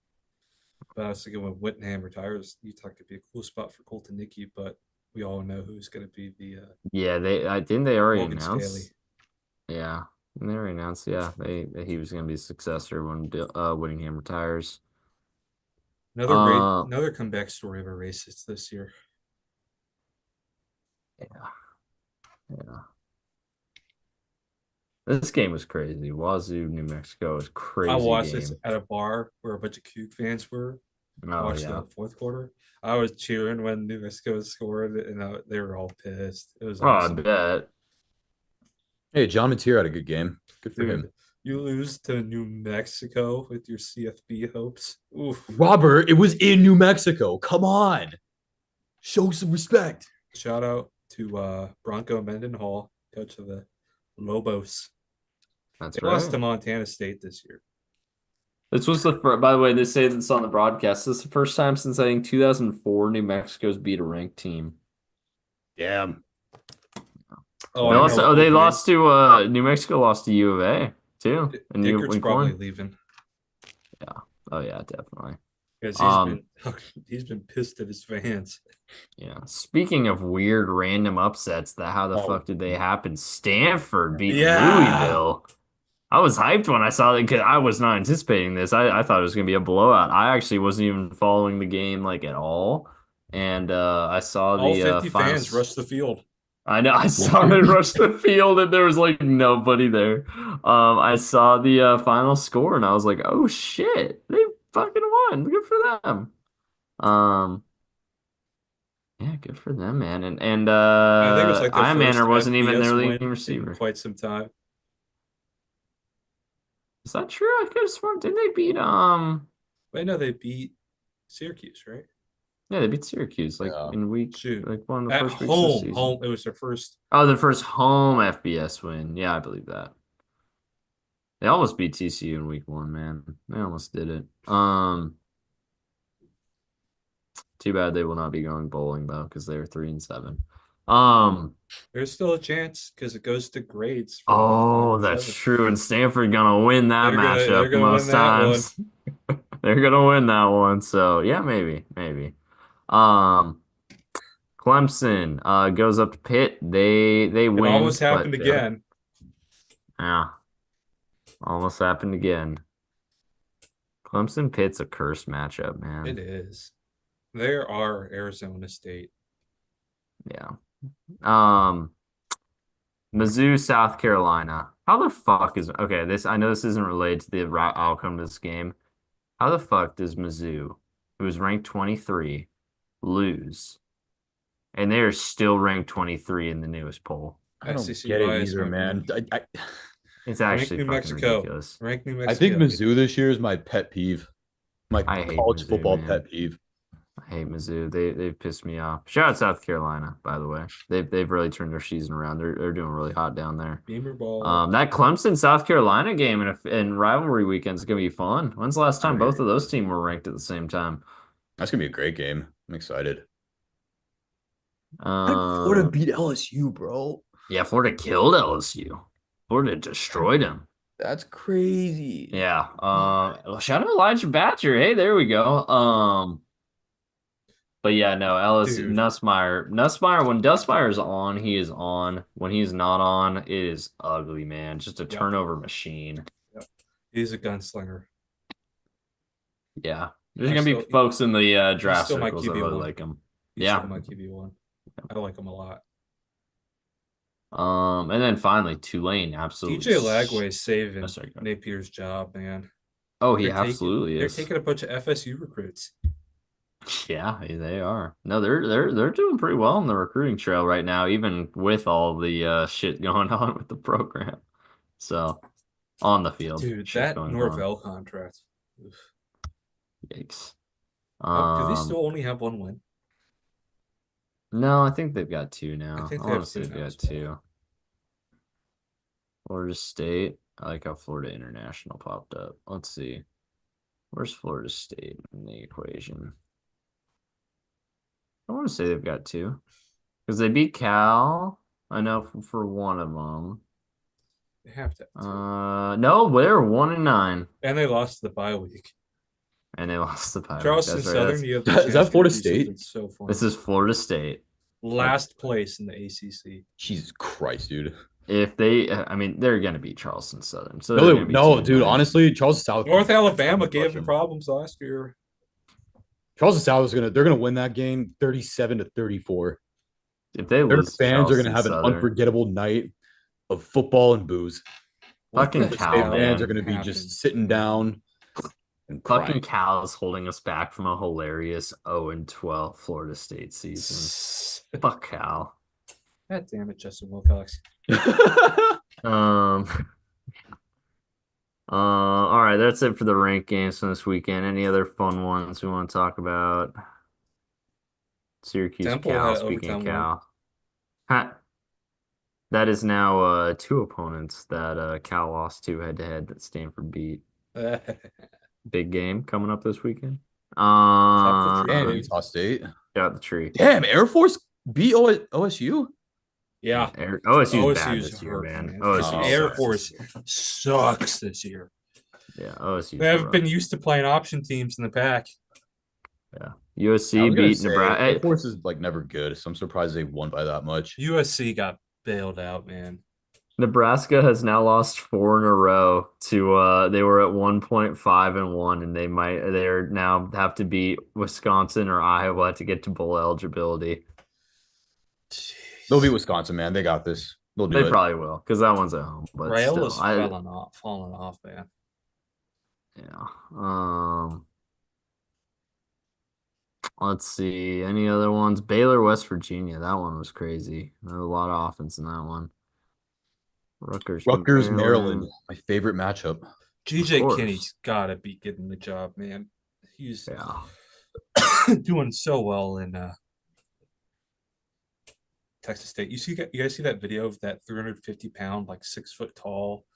S3: But I was thinking when Whittingham retires, Utah could be a cool spot for Colton Nicky, but we all know who's going to be the
S2: yeah, didn't they already
S3: Morgan
S2: announce?
S3: Staley.
S2: Yeah, they already announced. Yeah, he was going to be the successor when Whittingham retires.
S3: Another comeback story of a racist this year.
S2: Yeah. This game was crazy. Wazoo, New Mexico was crazy.
S3: I watched
S2: game.
S3: this at a bar where a bunch of Cougar fans were.
S2: Oh,
S3: Watched
S2: yeah.
S3: the fourth quarter. I was cheering when New Mexico scored, and they were all pissed. It was
S2: I
S3: awesome.
S2: bet.
S1: Hey, John Mateer had a good game. Good for
S3: Dude,
S1: him.
S3: you lose to New Mexico with your CFB hopes. Oof.
S1: Robert, it was in New Mexico. Come on. Show some respect.
S3: Shout out to Bronco Mendenhall, coach of the Lobos.
S2: That's
S3: They
S2: right.
S3: lost to Montana State this year.
S2: This was by the way, they say this on the broadcast. This is the first time since I think 2004 New Mexico's beat a ranked team.
S1: Damn.
S2: They lost to New Mexico lost to U of A too. And
S3: Dickert's probably leaving.
S2: Yeah. Oh yeah, definitely.
S3: Because he's been pissed at his fans.
S2: Yeah. Speaking of weird random upsets, how the fuck did they happen? Stanford beat Louisville. I was hyped when I saw it because I was not anticipating this. I thought it was gonna be a blowout. I actually wasn't even following the game like at all. And I saw
S3: all
S2: the
S3: 50 fans rushed the field.
S2: I know I saw it rush the field and there was like nobody there. I saw the final score and I was like, oh shit, they fucking won. Good for them. Yeah, good for them, man. And
S3: I think it was like their
S2: Iron Manor wasn't even their
S3: FBS
S2: leading
S3: win
S2: receiver.
S3: in quite some time.
S2: Is that true? I could have sworn, didn't they beat
S3: Wait, no, they beat Syracuse, right?
S2: Yeah, they beat Syracuse in week like one of the first weeks of the season.
S3: Home. It was their first.
S2: Oh, their first home FBS win. Yeah, I believe that. They almost beat TCU in week 1, man. They almost did it. Too bad they will not be going bowling though, because they were 3-7.
S3: There's still a chance because it goes to grades.
S2: Oh, that's true. And Stanford gonna win that matchup most times. They're gonna win that one. So yeah, maybe. Clemson goes up to Pitt. They win.
S3: It almost happened again.
S2: Yeah. Almost happened again. Clemson Pitt's a cursed matchup, man.
S3: It is. There are Arizona State.
S2: Yeah. Mizzou, South Carolina. How the fuck is this? I know this isn't related to the outcome of this game. How the fuck does Mizzou, who is ranked 23, lose? And they are still ranked 23 in the newest poll.
S1: I don't get it either, man.
S2: It's actually fucking ridiculous.
S3: Rank New Mexico.
S1: I think Mizzou this year is my pet peeve. My college football pet peeve.
S2: I hate Mizzou. They've pissed me off. Shout out South Carolina, by the way. They've really turned their season around. They're doing really hot down there.
S3: Beamer ball.
S2: That Clemson South Carolina game in rivalry weekend is gonna be fun. When's the last time both of those teams were ranked at the same time?
S1: That's gonna be a great game. I'm excited.
S2: Florida
S1: beat LSU, bro.
S2: Yeah, Florida killed LSU. Florida destroyed them.
S1: That's crazy.
S2: Yeah. Shout out Elijah Batcher. Hey, there we go. But yeah, no, LSU Nussmeyer. When Nussmeyer is on, he is on. When he's not on, it is ugly, man. Just a turnover machine.
S3: Yep. He's a gunslinger.
S2: Yeah, there's gonna be folks in the draft circles that really like him.
S3: He's still my QB1. I like him a lot.
S2: And then finally Tulane, absolutely.
S3: DJ Lagway saving Napier's job, man.
S2: Oh, he absolutely is.
S3: They're taking a bunch of FSU recruits.
S2: Yeah, they are. No, they're doing pretty well on the recruiting trail right now, even with all the shit going on with the program. So on the field,
S3: dude, that Norvell contract
S2: Yikes.
S3: Do they still only have one win?
S2: No, I think they've got two now.
S3: I think
S2: I
S3: they
S2: want
S3: have
S2: to say
S3: two
S2: they've
S3: now
S2: got
S3: as well.
S2: two. Florida State. I like how Florida International popped up. Let's see. Where's Florida State in the equation? I want to say they've got two. Because they beat Cal. I know for one of them.
S3: They have to have two.
S2: No, they're 1-9.
S3: And they lost the bye week.
S2: And they lost the bye.
S3: Charleston
S2: That's right.
S3: Southern, you have the
S1: Is
S3: chance
S1: that
S3: to
S1: Florida
S3: do
S1: State?
S3: something so fun.
S2: This is Florida State.
S3: Last place in the ACC.
S1: Jesus Christ, dude.
S2: If they, I mean, they're going to beat Charleston Southern. So
S1: No,
S2: they're gonna be
S1: no,
S2: 2-9.
S1: dude. Honestly, Charles South.
S3: North Alabama
S1: Crush
S3: gave them
S1: them.
S3: problems last year.
S1: Charles South is they're gonna win that game 37-34.
S2: If they
S1: Their
S2: lose,
S1: fans are gonna
S2: Charleston
S1: have an
S2: Southern,
S1: unforgettable night of football and booze.
S2: Fucking
S3: the
S2: Cal,
S1: State
S3: hell
S1: fans
S2: man.
S1: are gonna be
S3: happened?
S1: just sitting down and
S2: Fucking
S1: crying.
S2: Cal is holding us back from a hilarious 0-12 Florida State season. Fuck Cal.
S3: God damn it, Justin Wilcox.
S2: Um. All right, that's it for the ranked games from this weekend. Any other fun ones we want to talk about? Syracuse
S3: Temple
S2: Cal.
S3: had
S2: Speaking of
S3: overtime win.
S2: Cal, ha, that is now two opponents that Cal lost to head to head that Stanford beat. Big game coming up this weekend.
S3: Top the tree,
S1: Damn,
S3: baby.
S1: Utah State.
S2: Got the tree.
S1: Damn, Air Force beat OSU.
S3: Yeah.
S2: OSU's bad
S3: OSU's
S2: this year,
S3: hurt,
S2: man.
S3: man.
S2: OSU's
S3: Air
S2: sucks
S3: Force
S2: this year.
S3: sucks this year.
S2: Yeah, OSU's
S3: They haven't
S2: rough.
S3: been used to playing option teams in the pack.
S2: Yeah,
S1: I
S2: USC
S1: was gonna
S2: beat
S1: say,
S2: Nebraska.
S1: Air Force is never good, so I'm surprised they won by that much.
S3: USC got bailed out, man.
S2: Nebraska has now lost 4 in a row to they were at 1.5-1 and they're now have to beat Wisconsin or Iowa to get to bowl eligibility.
S3: Jeez.
S1: They'll beat Wisconsin, man. They got this. They'll do
S2: They
S1: it.
S2: probably will because that one's at home. But
S3: Rayola's
S2: still,
S3: falling off, man.
S2: yeah. Let's see. Any other ones? Baylor, West Virginia. That one was crazy. There was a lot of offense in that one. Rutgers,
S1: Maryland, my favorite matchup.
S3: GJ
S2: course.
S3: Kinney's gotta be getting the job, man. He's
S2: Yeah.
S3: doing so well in Texas State. You guys see that video of that 350-pound, 6 foot tall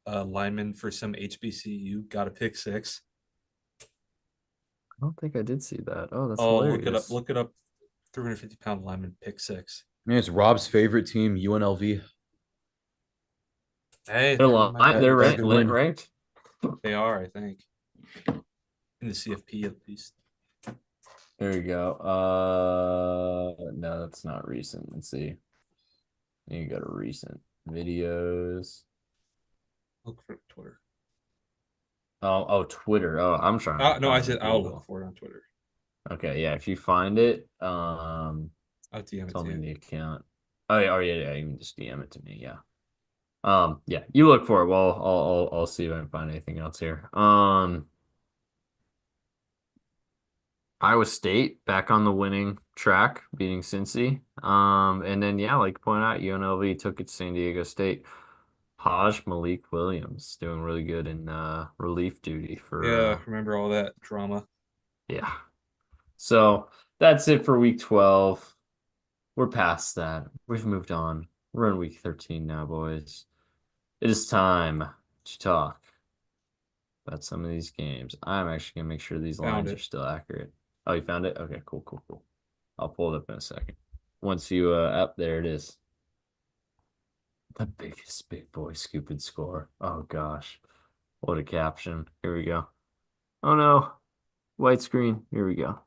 S3: lineman for some HBCU got a pick six?
S2: I don't think I did see that. Oh, that's
S3: Oh,
S2: hilarious.
S3: look it up. 350-pound lineman pick six.
S1: I mean, it's Rob's favorite team, UNLV.
S3: Hey,
S2: They're
S1: Good win.
S2: ranked.
S3: they are, I think, in the CFP at least.
S2: There you go. No, that's not recent. Let's see. You go to recent videos.
S3: Look for Twitter.
S2: Oh, Twitter. Oh, I'm trying. To
S3: No, I
S2: find
S3: said
S2: it.
S3: I'll
S2: Google.
S3: look for it on Twitter.
S2: Okay, yeah. If you find it,
S3: I'll DM it
S2: tell
S3: to
S2: me
S3: you.
S2: the account. Oh yeah. You can just DM it to me. Yeah. Yeah. You look for it. Well, I'll see if I can find anything else here. Iowa State back on the winning track, beating Cincy. And then yeah, like point out, UNLV took it to San Diego State. Malik Williams doing really good in relief duty for
S3: Yeah, remember all that drama.
S2: yeah. So that's it for week 12. We're past that. We've moved on. We're in week 13 now, boys. It is time to talk about some of these games. I'm actually gonna make sure these
S3: Found
S2: lines
S3: it.
S2: are still accurate. Oh, you found it? Okay, cool. I'll pull it up in a second. Once you up there it is. The biggest big boy scoop and score. Oh gosh. What a caption. Here we go. Oh no. White screen. Here we go.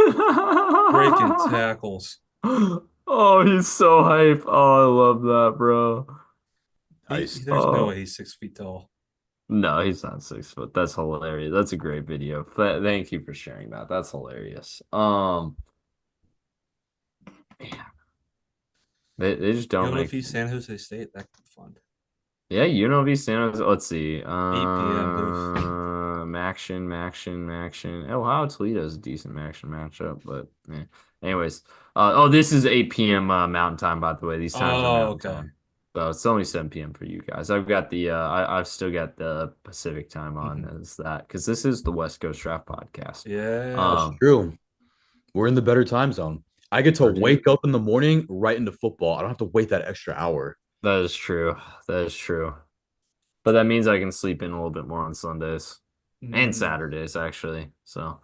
S3: Breaking tackles.
S2: Oh, he's so hype. Oh, I love that, bro.
S1: Nice.
S3: There's no way he's 6 feet tall.
S2: No, he's not 6 foot. That's hilarious. That's a great video. Thank you for sharing that. That's hilarious. Man. They just don't make
S3: UNLV San Jose State. That could be fun.
S2: Yeah, UNLV San Jose. Let's see.
S3: 8 p.m.
S2: Maction. Ohio Toledo is a decent Maction matchup, but anyways. This is 8 p.m. Mountain Time, by the way. These times are Mountain
S3: okay.
S2: Time. So it's only 7 p.m. for you guys. I've got I've still got the Pacific time on as that because this is the West Coast Draft Podcast.
S3: Yeah.
S1: That's true. We're in the better time zone. I get to
S2: Purdue-
S1: wake up in the morning right into football. I don't have to wait that extra hour.
S2: That is true. That is true. But that means I can sleep in a little bit more on Sundays and Saturdays, actually. So,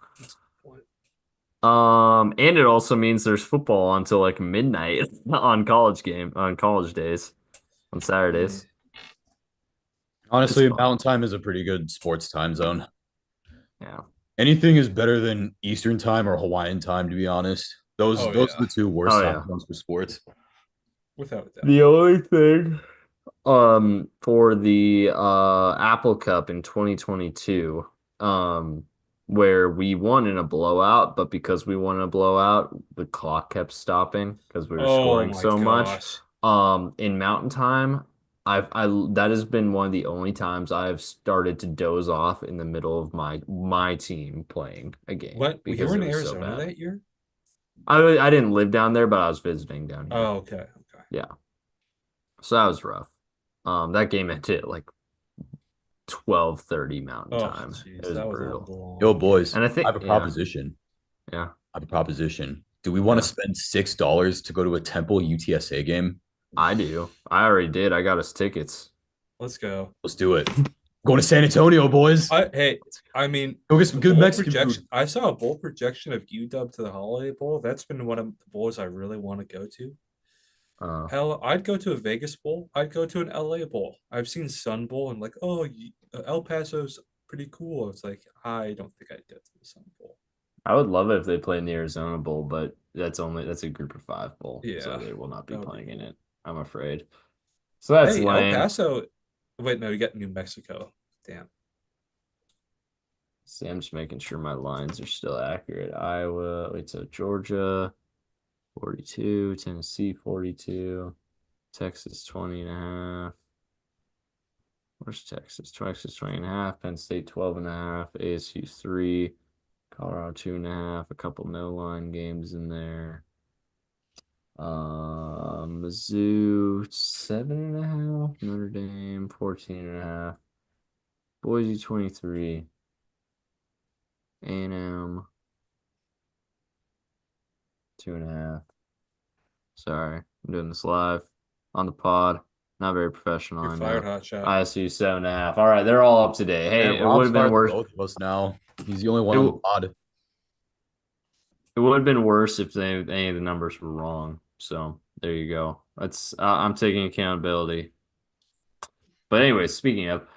S2: and it also means there's football until like midnight on college days, on Saturdays.
S1: Honestly, Mountain Time is a pretty good sports time zone.
S2: Yeah.
S1: Anything is better than Eastern Time or Hawaiian Time, to be honest. Those are the two worst time zones for sports.
S3: Without a doubt.
S2: The only thing for the Apple Cup in 2022 where we won in a blowout, but because we won in a blowout, the clock kept stopping because we were scoring so much. In Mountain Time, I that has been one of the only times I've started to doze off in the middle of my team playing a game.
S3: What?
S2: Because
S3: you were in
S2: it was
S3: Arizona
S2: so bad.
S3: that year?
S2: I didn't live down there, but I was visiting down here.
S3: Oh, okay.
S2: Yeah. So that was rough. That game ended at like 12:30 Mountain Time.
S3: Geez,
S2: it was brutal.
S1: Yo, boys,
S2: And I think
S1: I have a proposition.
S2: Yeah.
S1: I have a proposition. Do we want to spend $6 to go to a Temple UTSA game?
S2: I do. I already did. I got us tickets.
S3: Let's go.
S1: Let's do it. Going to San Antonio, boys.
S3: I mean,
S1: go get some good Mexican food.
S3: I saw a bowl projection of UW to the Holiday Bowl. That's been one of the bowls I really want to go to. Hell, I'd go to a Vegas Bowl. I'd go to an LA Bowl. I've seen Sun Bowl and like, El Paso's pretty cool. It's like, I don't think I'd go to the Sun Bowl.
S2: I would love it if they played in the Arizona Bowl, but that's a group of 5 bowl.
S3: Yeah.
S2: So they will not be playing in it, I'm afraid. So that's lame.
S3: El Paso. Wait, no, you got New Mexico. Damn.
S2: See, I'm just making sure my lines are still accurate. Iowa, so Georgia, 42, Tennessee, 42, Texas, 20.5. Where's Texas? Texas, 20.5, Penn State, 12.5, ASU, 3, Colorado, 2.5, a couple no-line games in there. Mizzou, 7.5, Notre Dame, 14.5, Boise, 23, A&M, 2.5. Sorry, I'm doing this live on the pod. Not very professional.
S3: You're fired, hotshot.
S2: ISU 7.5. All right, they're all up to date. Hey, it would have been worse.
S1: Both of us now. He's the only one on the pod.
S2: It would have been worse if any of the numbers were wrong. So there you go. That's I'm taking accountability. But anyway, speaking of,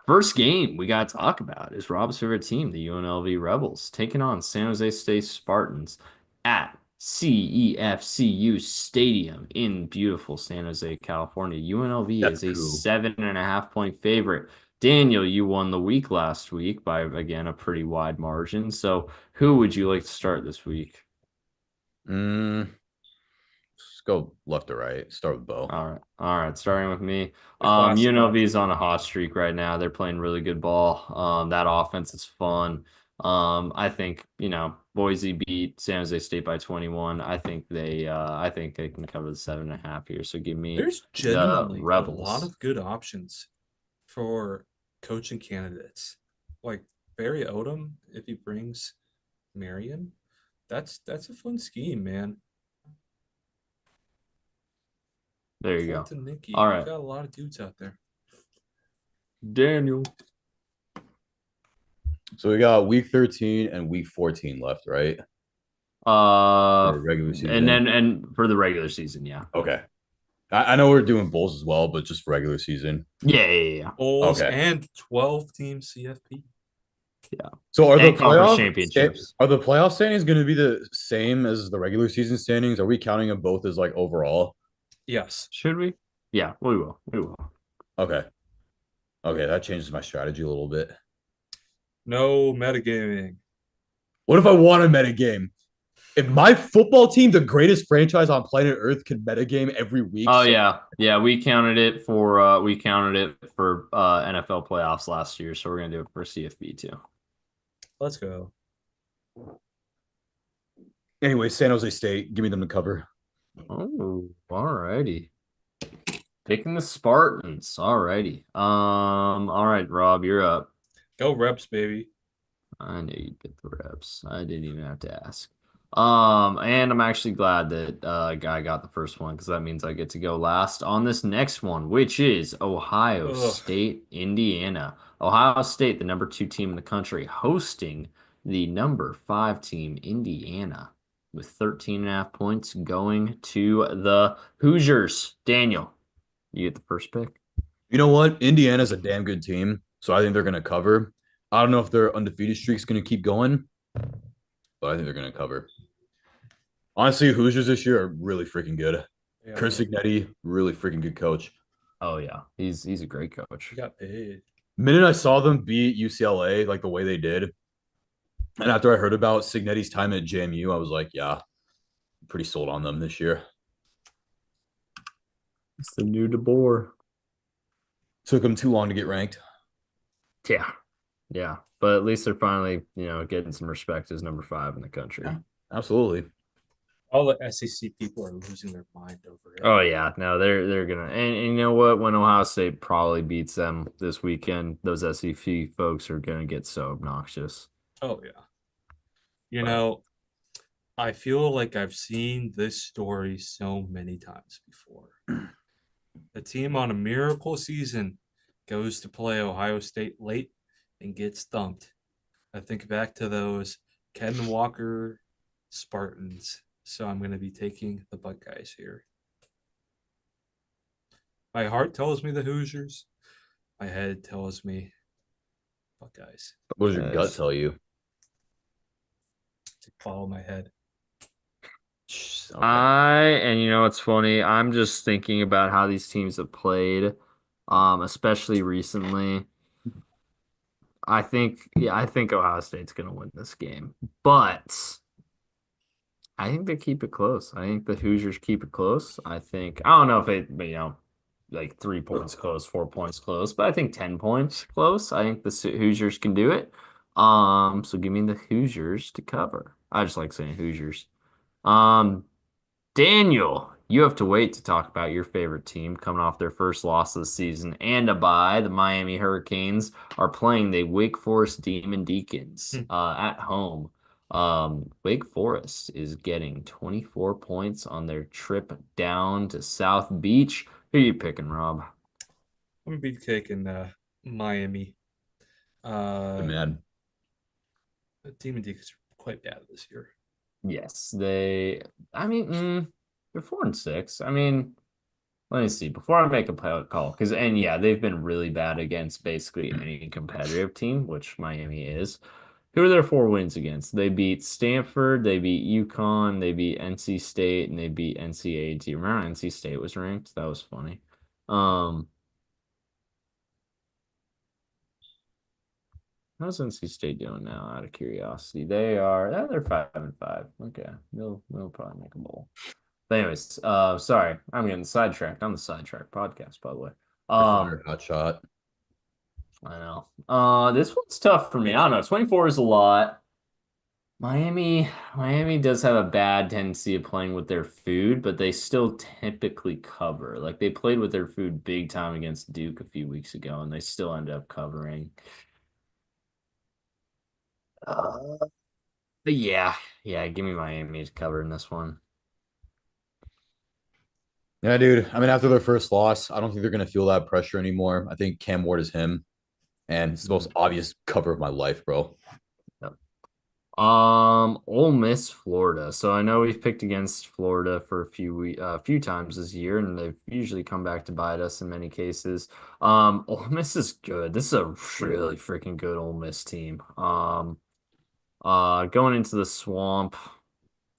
S2: first game we got to talk about is Rob's favorite team, the UNLV Rebels, taking on San Jose State Spartans at CEFCU Stadium in beautiful San Jose, California. UNLV is a 7.5-point favorite. Daniel, you won the week last week by, again, a pretty wide margin. So who would you like to start this week?
S1: Let's go left to right. Start with Bo.
S2: All right. Starting with me. UNLV is on a hot streak right now. They're playing really good ball. That offense is fun. I think, Boise beat San Jose State by 21. I think they can cover the 7.5 here. So give me
S3: There's genuinely
S2: Rebels.
S3: A lot of good options for coaching candidates. Like Barry Odom, if he brings Marion, that's a fun scheme, man.
S2: There you go.
S3: Nikki.
S2: All right.
S3: We've got a lot of dudes out there.
S2: Daniel.
S1: So we got week 13 and week 14 left, right?
S2: For
S1: regular season.
S2: And for the regular season, yeah.
S1: Okay. I know we're doing bowls as well, but just regular season.
S2: Yeah.
S3: Bowls and 12-team CFP.
S2: Yeah.
S1: So are the playoff
S2: championships?
S1: Are the playoff standings going to be the same as the regular season standings? Are we counting them both as like overall?
S3: Yes.
S2: Should we? Yeah, we will.
S1: Okay, that changes my strategy a little bit.
S3: No metagaming.
S1: What if I want a metagame? If my football team, the greatest franchise on planet Earth, could metagame every week,
S2: Oh
S1: so
S2: yeah. We counted it for NFL playoffs last year, so we're gonna do it for CFB too.
S3: Let's go.
S1: anyway, San Jose State, give me them to cover.
S2: Oh, all righty. Picking the Spartans. All righty. All right, Rob, you're up.
S3: Go Reps, baby.
S2: I knew you'd get the reps. I didn't even have to ask. And I'm actually glad that Guy got the first one because that means I get to go last on this next one, which is Ohio
S3: Ugh.
S2: State, Indiana. Ohio State, the number 2 team in the country, hosting the number 5 team, Indiana, with 13.5 points going to the Hoosiers. Daniel, you get the first pick.
S1: You know what? Indiana's a damn good team, so I think they're going to cover. I don't know if their undefeated streak's going to keep going, but I think they're going to cover. Honestly, Hoosiers this year are really freaking good.
S3: Yeah,
S1: Chris Signetti, really freaking good coach.
S2: Oh yeah, he's a great coach.
S3: he got paid.
S1: Minute I saw them beat UCLA like the way they did, and after I heard about Signetti's time at JMU, I was like, yeah, pretty sold on them this year.
S2: It's the new DeBoer.
S1: Took them too long to get ranked.
S2: Yeah. Yeah. But at least they're finally, getting some respect as number 5 in the country.
S1: Yeah. Absolutely.
S3: All the SEC people are losing their mind over it.
S2: Oh yeah. No, they're gonna and you know what? When Ohio State probably beats them this weekend, those SEC folks are gonna get so obnoxious.
S3: Oh yeah. You know, I feel like I've seen this story so many times before. The team on a miracle season goes to play Ohio State late and gets thumped. I think back to those Ken Walker Spartans. So I'm going to be taking the Buckeyes here. My heart tells me the Hoosiers. My head tells me Buckeyes.
S1: What does your gut
S2: Yes.
S1: tell you?
S3: To follow my head.
S1: Okay.
S2: And you know what's funny? I'm just thinking about how these teams have played, especially recently. I think Ohio State's gonna win this game, but I think they keep it close. I think the Hoosiers keep it close. I don't know if it, like 3 points close, 4 points close, but I think 10 points close. I think the Hoosiers can do it. So give me the Hoosiers to cover. I just like saying Hoosiers. Daniel, you have to wait to talk about your favorite team coming off their first loss of the season and a bye. The Miami Hurricanes are playing the Wake Forest Demon Deacons at home. Wake Forest is getting 24 points on their trip down to South Beach. Who are you picking, Rob?
S3: I'm going to be taking Miami.
S1: Man.
S3: The Demon Deacons are quite bad this year.
S2: Yes, they're 4-6. I mean, let me see before I make a call they've been really bad against basically any competitive team, which Miami is. Who are their 4 wins against? They beat Stanford, they beat UConn, they beat NC State, and they beat NCAA. Remember NC State was ranked? That was funny. How's NC State doing now? Out of curiosity, they're 5-5. Okay, they'll probably make a bowl. But anyways, sorry, I'm getting sidetracked. I'm the sidetrack podcast, by the way.
S1: Hot shot.
S2: I know. This one's tough for me. I don't know. 24 is a lot. Miami does have a bad tendency of playing with their food, but they still typically cover. Like they played with their food big time against Duke a few weeks ago, and they still ended up covering. But yeah, give me Miami to cover in this one.
S1: Yeah, dude. I mean, after their first loss, I don't think they're going to feel that pressure anymore. I think Cam Ward is him, and it's the most obvious cover of my life, bro.
S2: Yep. Ole Miss, Florida. So I know we've picked against Florida for a few times this year, and they've usually come back to bite us in many cases. Ole Miss is good. This is a really freaking good Ole Miss team. Going into the swamp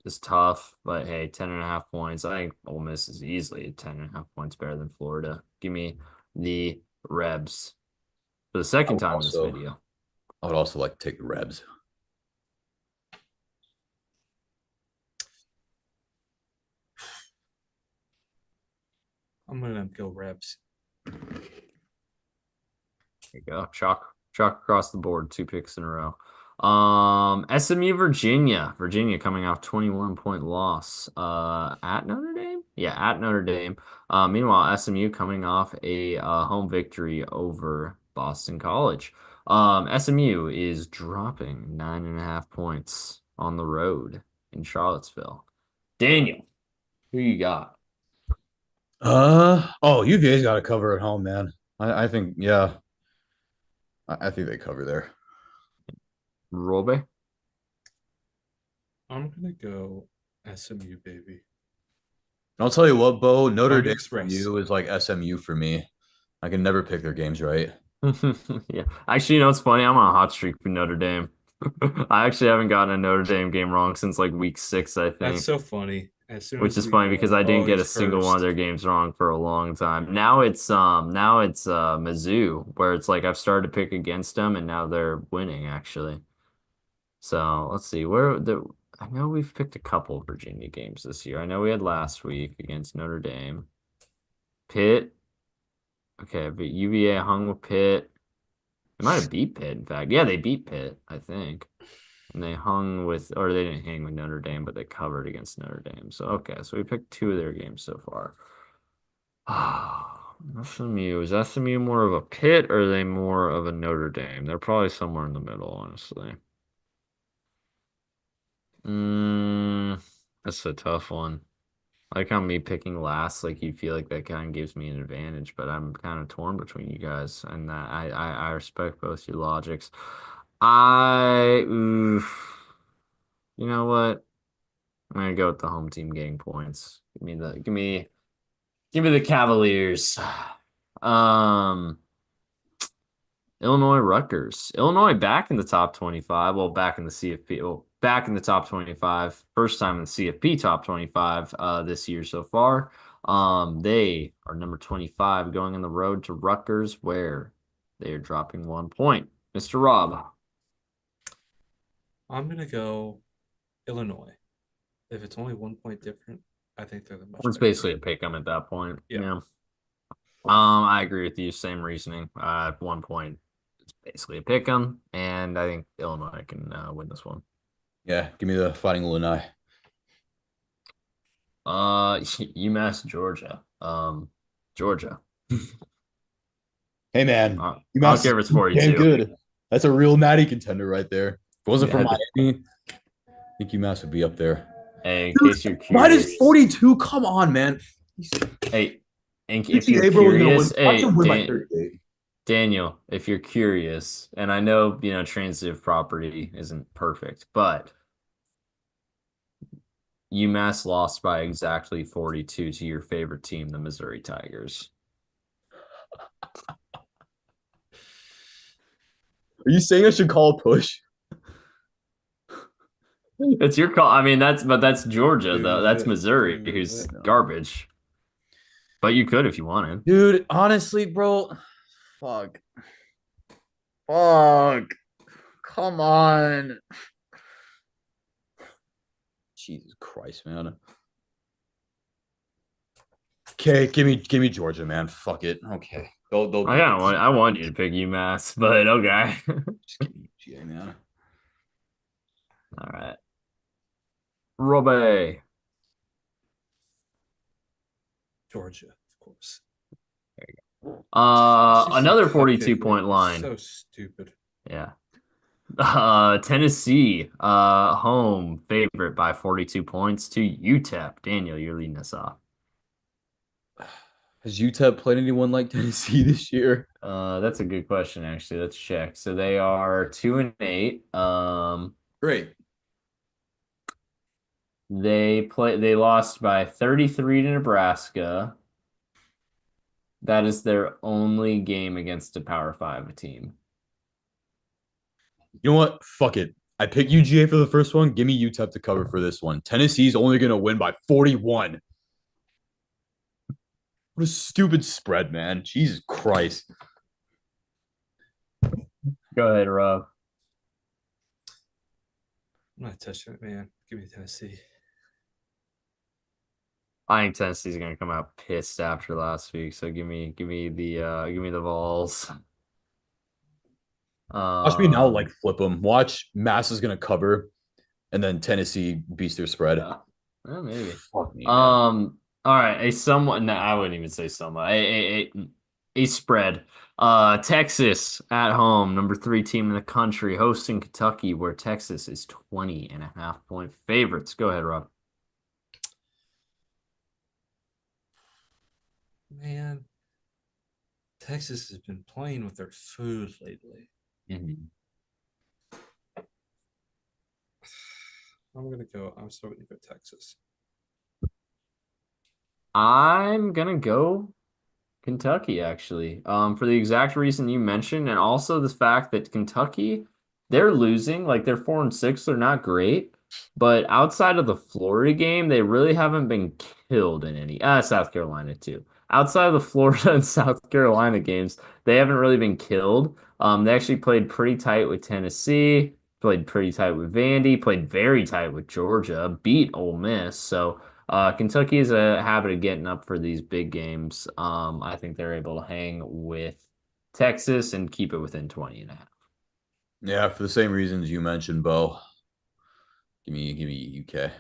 S2: is tough, but hey, 10.5 points. I think Ole Miss is easily 10.5 points better than Florida. Give me the Rebs for the second time in this video.
S1: I would also like to take the Rebs.
S3: I'm gonna go Rebs.
S2: There you go. Chalk across the board. 2 picks in a row. SMU Virginia. Virginia coming off 21-point loss at Notre Dame. Yeah, at Notre Dame. Meanwhile, SMU coming off a home victory over Boston College. SMU is dropping 9.5 points on the road in Charlottesville. Daniel, who you got?
S1: UVA's got to cover at home, man. I think, yeah, I think they cover there.
S2: Robe?
S3: I'm gonna go SMU, baby.
S1: I'll tell you what, Bo, Notre
S3: Pony
S1: Dame for
S3: Express.
S1: you is like SMU for me. I can never pick their games right.
S2: Yeah. Actually, you know what's funny? I'm on a hot streak with Notre Dame. I actually haven't gotten a Notre Dame game wrong since like week 6, I
S3: That's
S2: think.
S3: so funny. As soon
S2: Which
S3: as
S2: is
S3: we
S2: funny because I didn't get a
S3: always
S2: single one of
S3: first.
S2: their games wrong for a long time. Now it's Mizzou, where it's like I've started to pick against them and now they're winning actually. So let's see I know we've picked a couple Virginia games this year. I know we had last week against Notre Dame. Pitt. Okay, but UVA hung with Pitt. They might have beat Pitt, in fact. Yeah, they beat Pitt, I think. And they hung with, or they didn't hang with Notre Dame, but they covered against Notre Dame. So, okay, so we picked 2 of their games so far. SMU. Is SMU more of a Pitt or are they more of a Notre Dame? They're probably somewhere in the middle, honestly. That's a tough one. Like how me picking last, like you feel like that kind of gives me an advantage, but I'm kind of torn between you guys, and that I respect both your logics. You know what? I'm gonna go with the home team getting points. Give me the Cavaliers. Um, Illinois Rutgers. Illinois back in the top 25. Well, back in the CFP. Well, back in the top 25. First time in the CFP top 25 this year so far. They are number 25 going on the road to Rutgers where they are dropping 1 point. Mr. Rob.
S3: I'm gonna go Illinois. If it's only 1 point different, I think they're the much
S2: It's
S3: better
S2: basically a
S3: team.
S2: pick 'em at that point.
S3: Yeah.
S2: Yeah. I agree with you. Same reasoning. At 1 point, it's basically a pick 'em, and I think Illinois can win this one.
S1: Yeah, give me the Fighting Illini.
S2: UMass Georgia. Georgia.
S1: Hey, man,
S2: I don't
S1: UMass
S2: care if
S1: is
S2: it's
S1: damn
S2: 42.
S1: good. That's a real Natty contender right there. If it wasn't for
S2: Yeah,
S1: Miami, I think UMass would be up there.
S2: hey, in case you're
S1: Minus
S2: curious,
S1: 42. Come on, man.
S2: hey, if you're
S1: NCAA, bro, is gonna win.
S2: curious,
S1: Watch
S2: hey,
S1: them win by 38.
S2: Daniel, if you're curious, and I know, transitive property isn't perfect, but UMass lost by exactly 42 to your favorite team, the Missouri Tigers.
S1: Are you saying I should call a push?
S2: It's your call. I mean, that's Georgia, though. That's
S3: Dude,
S2: Missouri,
S3: dude,
S2: who's
S1: No.
S2: garbage. But you could if you wanted.
S1: Dude, honestly, bro, fuck. Fuck. Come on. Jesus Christ, man. Okay, give me Georgia, man. Fuck it. Okay. They'll beat us.
S2: I want you to pick UMass, but okay.
S1: Just give me UGA, man.
S2: All right. Robe.
S3: Georgia, of course.
S2: Another
S3: It's just a cupcake
S2: 42-point
S3: league.
S2: line.
S3: So stupid.
S2: Yeah. Tennessee, home favorite by 42 points to UTEP. Daniel, you're leading us off.
S1: Has UTEP played anyone like Tennessee this year?
S2: That's a good question, actually. Let's check. So they are 2-8.
S1: Great.
S2: They lost by 33 to Nebraska. That is their only game against a Power 5 team.
S1: You know what? Fuck it. I pick UGA for the first one. Give me UTEP to cover for this one. Tennessee's only going to win by 41. What a stupid spread, man. Jesus Christ.
S2: Go ahead, Rob.
S3: I'm not touching it, man. Give me Tennessee.
S2: I think Tennessee's gonna come out pissed after last week. So give me the Vols.
S1: Watch me now, like
S2: Um,
S1: flip them. Watch Mass is gonna cover, and then Tennessee beats their spread.
S2: yeah, maybe.
S1: Fuck me, man.
S2: All right, a somewhat. No, I wouldn't even say somewhat. A spread. Texas at home, number 3 team in the country, hosting Kentucky, where Texas is 20.5 point favorites. Go ahead, Rob.
S3: Man, Texas has been playing with their food lately.
S2: Mm-hmm.
S3: I'm still gonna go Texas.
S2: I'm gonna go Kentucky, actually, for the exact reason you mentioned, and also the fact that Kentucky, they're losing, like they're 4-6, they're not great, but outside of the Florida game, they really haven't been killed in any. South Carolina too. Outside of the Florida and South Carolina games, they haven't really been killed. They actually played pretty tight with Tennessee, played pretty tight with Vandy, played very tight with Georgia, beat Ole Miss, so. Kentucky is a habit of getting up for these big games. I think they're able to hang with Texas and keep it within 20.5.
S1: Yeah, for the same reasons you mentioned, Bo. Give me UK.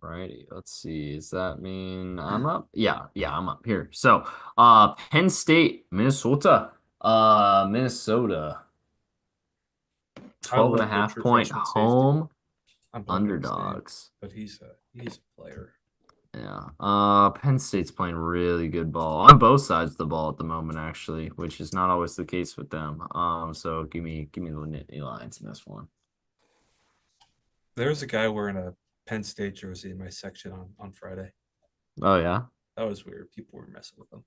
S2: Alrighty, let's see. Does that mean I'm up? Yeah, I'm up here. So, Penn State, Minnesota. Minnesota,
S3: I
S2: 12 and a
S3: love their
S2: half
S3: true
S2: point
S3: freshman safety.
S2: home
S3: I'm blanking his name,
S2: underdogs.
S3: but he's a player.
S2: Yeah. Penn State's playing really good ball on both sides of the ball at the moment, actually, which is not always the case with them. So give me the Nittany Lions in this one.
S3: There was a guy wearing a Penn State jersey in my section on Friday.
S2: Oh yeah,
S3: That was weird. People were messing with him.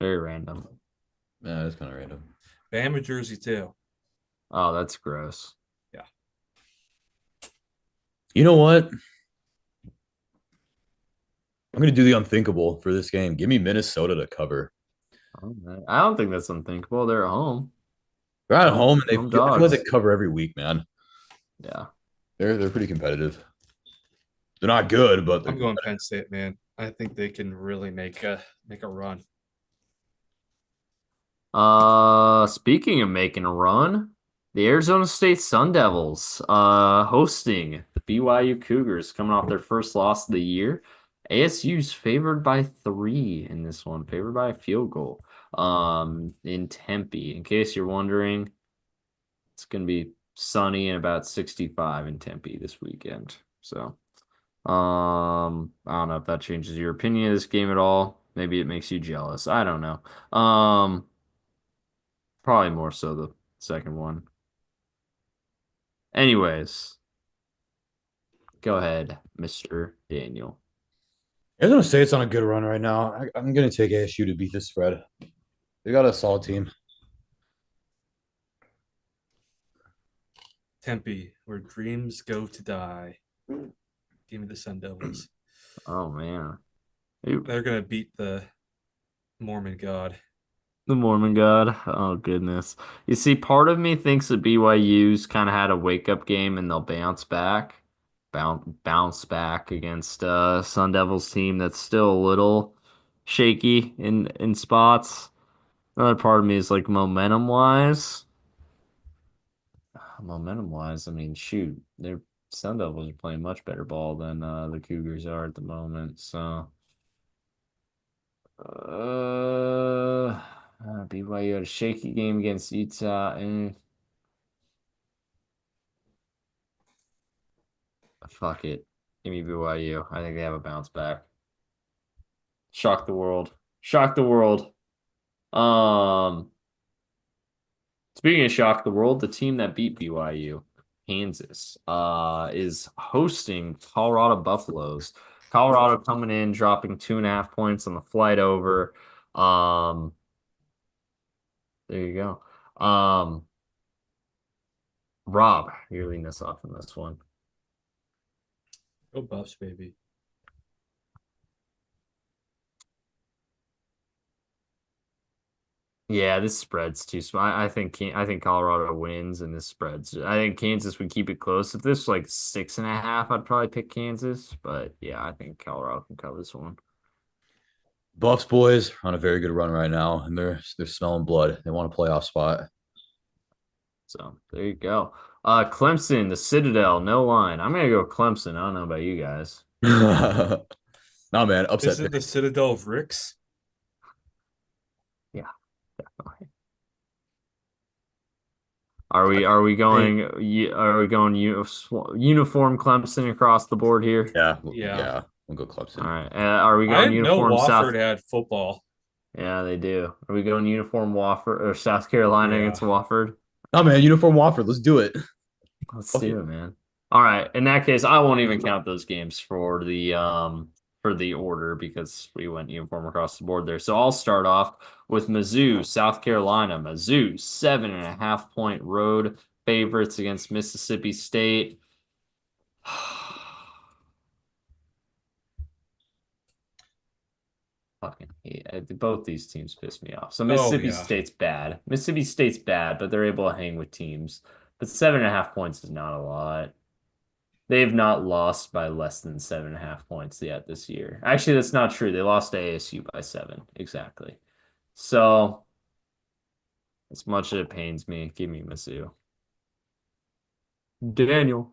S2: very random.
S1: Yeah, that's kind of random.
S3: Bama jersey too.
S2: Oh, that's gross.
S3: Yeah.
S1: You know what? I'm gonna do the unthinkable for this game. Give me Minnesota to cover.
S2: All right. I don't think that's unthinkable. They're at home.
S1: They're at
S2: Home,
S1: home and
S2: home
S1: I feel like they
S2: dogs.
S1: cover every week, man.
S2: Yeah.
S1: They're pretty competitive. They're not good, but they're
S3: I'm going Penn State, man. I think they can really make a run.
S2: Speaking of making a run, the Arizona State Sun Devils, hosting the BYU Cougars coming off their first loss of the year. ASU's favored by 3 in this one, favored by a field goal. In Tempe. In case you're wondering, it's gonna be sunny and about 65 in Tempe this weekend. So, I don't know if that changes your opinion of this game at all. Maybe it makes you jealous. I don't know. Probably more so the second one. Anyways, go ahead, Mr. Daniel.
S1: Arizona State's on a good run right now. I'm gonna take ASU to beat this spread. They got a solid team.
S3: Tempe, where dreams go to die. Give me the Sun Devils.
S2: Oh man.
S3: They're gonna beat the Mormon God.
S2: The Mormon God. Oh goodness. You see, part of me thinks that BYU's kind of had a wake up game and they'll bounce back. Bounce back against Sun Devils team that's still a little shaky in spots. Another part of me is like momentum wise, I mean, shoot, their Sun Devils are playing much better ball than the Cougars are at the moment. So, BYU had a shaky game against Utah, and fuck it, give me BYU. I think they have a bounce back. Shock the world. Shock the world. Um, Speaking of shock the world, the team that beat BYU, Kansas, is hosting Colorado Buffaloes. Colorado coming in, dropping 2.5 points on the flight over. Um, there you go. Rob, you're leading us off in this one.
S3: Go Buffs, baby.
S2: Yeah, this spread's too small. I think Colorado wins, and this spreads. I think Kansas would keep it close. If this was like 6.5, I'd probably pick Kansas. But yeah, I think Colorado can cover this one.
S1: Buffs boys are on a very good run right now, and they're smelling blood. They want a playoff spot.
S2: So there you go. Clemson, the Citadel, no line. I'm gonna go Clemson. I don't know about you guys.
S1: No man,
S3: Is
S1: upset
S3: it
S1: pick.
S3: the Citadel of Ricks?
S2: Yeah, definitely. Are we
S3: Hey,
S2: going uniform Clemson across the board here?
S1: Yeah,
S3: yeah.
S1: yeah, we'll go
S2: All
S1: Clemson.
S2: right. Are we
S3: I
S2: going
S3: didn't know
S2: uniform
S3: Wofford
S2: South?
S3: had football.
S2: Yeah, they do. Are we going uniform Wofford or South Carolina
S3: Yeah.
S2: against Wofford?
S1: No man, uniform Wofford. Let's do it.
S2: Let's
S1: Fuck
S2: do
S1: it.
S2: it, man. All right. In that case, I won't even count those games for the order because we went uniform across the board there. So I'll start off with Mizzou, South Carolina. Mizzou, 7.5 point road favorites against Mississippi State. Fucking hate it. Both these teams piss me off. So
S3: Oh
S2: Mississippi
S3: yeah.
S2: State's bad. Mississippi State's bad, but they're able to hang with teams. But 7.5 points is not a lot. They've not lost by less than 7.5 points yet this year. Actually, that's not true. They lost to ASU by 7. Exactly. So, as much as it pains me, give me Mizzou. Daniel.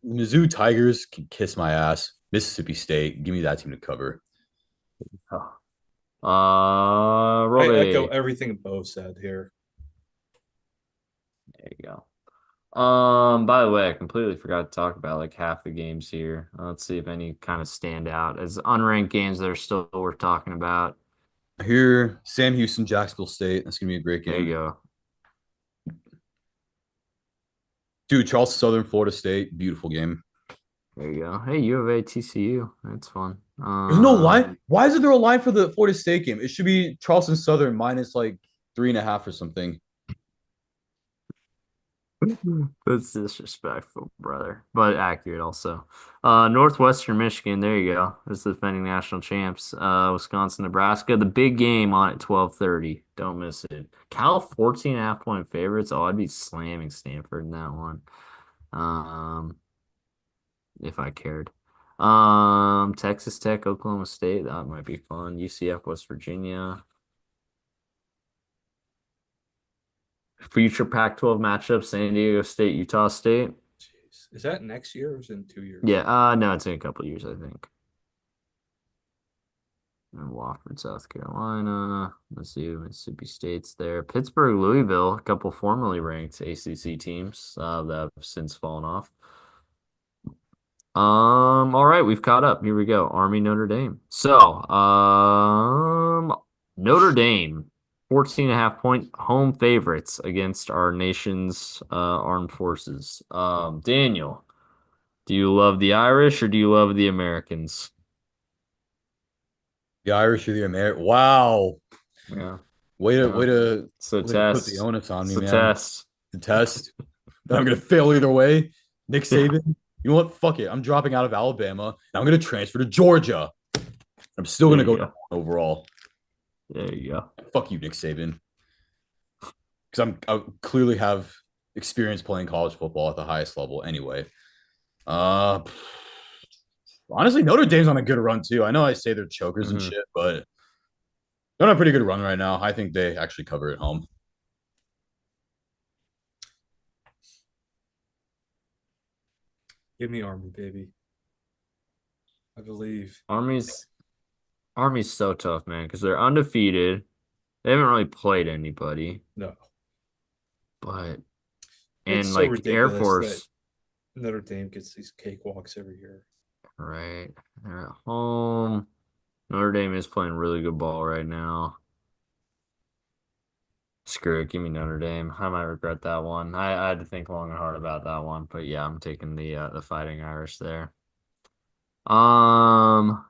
S1: Mizzou Tigers can kiss my ass. Mississippi State, give me that team to cover.
S2: Oh.
S3: I echo
S2: Robbie.
S3: everything Bo said here.
S2: There you go. By the way, I completely forgot to talk about like half the games here. Let's see if any kind of stand out as unranked games that are still worth talking about.
S1: Here, Sam Houston, Jacksonville State. That's gonna be a great
S2: There you
S1: game.
S2: go.
S1: Dude, Charleston Southern, Florida State, beautiful game.
S2: There you go. Hey, U of A, TCU. That's fun.
S1: There's no line. Why isn't there a line for the Florida State game? It should be Charleston Southern minus like 3.5 or something.
S2: That's disrespectful, brother, but accurate also. Northwestern Michigan, there you go. That's the defending national champs. Wisconsin, Nebraska, the big game on at 12:30. Don't miss it. Cal 14.5 point favorites. Oh, I'd be slamming Stanford in that one. If I cared. Texas Tech, Oklahoma State, that might be fun. UCF, West Virginia. Future Pac-12 matchup, San Diego State, Utah State.
S3: Jeez. Is that next year or is it in 2 years?
S2: Yeah, no, it's in a couple years, I think. And Wofford, South Carolina. Let's see, Mississippi State's there. Pittsburgh, Louisville, a couple formerly ranked ACC teams that have since fallen off. All right, we've caught up. Here we go. Army, Notre Dame. So, Notre Dame, 14.5 point home favorites against our nation's armed forces. Daniel, do you love the Irish or do you love the Americans?
S1: The Irish or the American. Wow.
S2: Yeah.
S1: Way to
S2: Yeah.
S1: way to
S2: So
S1: way to put the
S2: test.
S1: onus on me,
S2: So
S1: man.
S2: test.
S1: The test. That I'm gonna fail either way. Nick Saban. You know what? Fuck it. I'm dropping out of Alabama and I'm gonna transfer to Georgia. I'm still
S2: There
S1: gonna
S2: you
S1: go
S2: go.
S1: overall.
S2: There you go.
S1: Fuck you, Nick Saban. Because I clearly have experience playing college football at the highest level anyway. Uh Honestly, Notre Dame's on a good run too. I know I say they're chokers and
S2: Mhm.
S1: shit, but they're on a pretty good run right now. I think they actually cover at home.
S3: Give me Army, baby. I believe.
S2: Army's so tough, man, because they're undefeated. They haven't really played anybody,
S3: No.
S2: but
S3: It's
S2: and
S3: so
S2: like Air
S3: ridiculous that
S2: Force,
S3: Notre Dame gets these cakewalks every year.
S2: right? They're at home. Notre Dame is playing really good ball right now. Screw it, give me Notre Dame. I might regret that one. I had to think long and hard about that one, but yeah, I'm taking the Fighting Irish there. Um,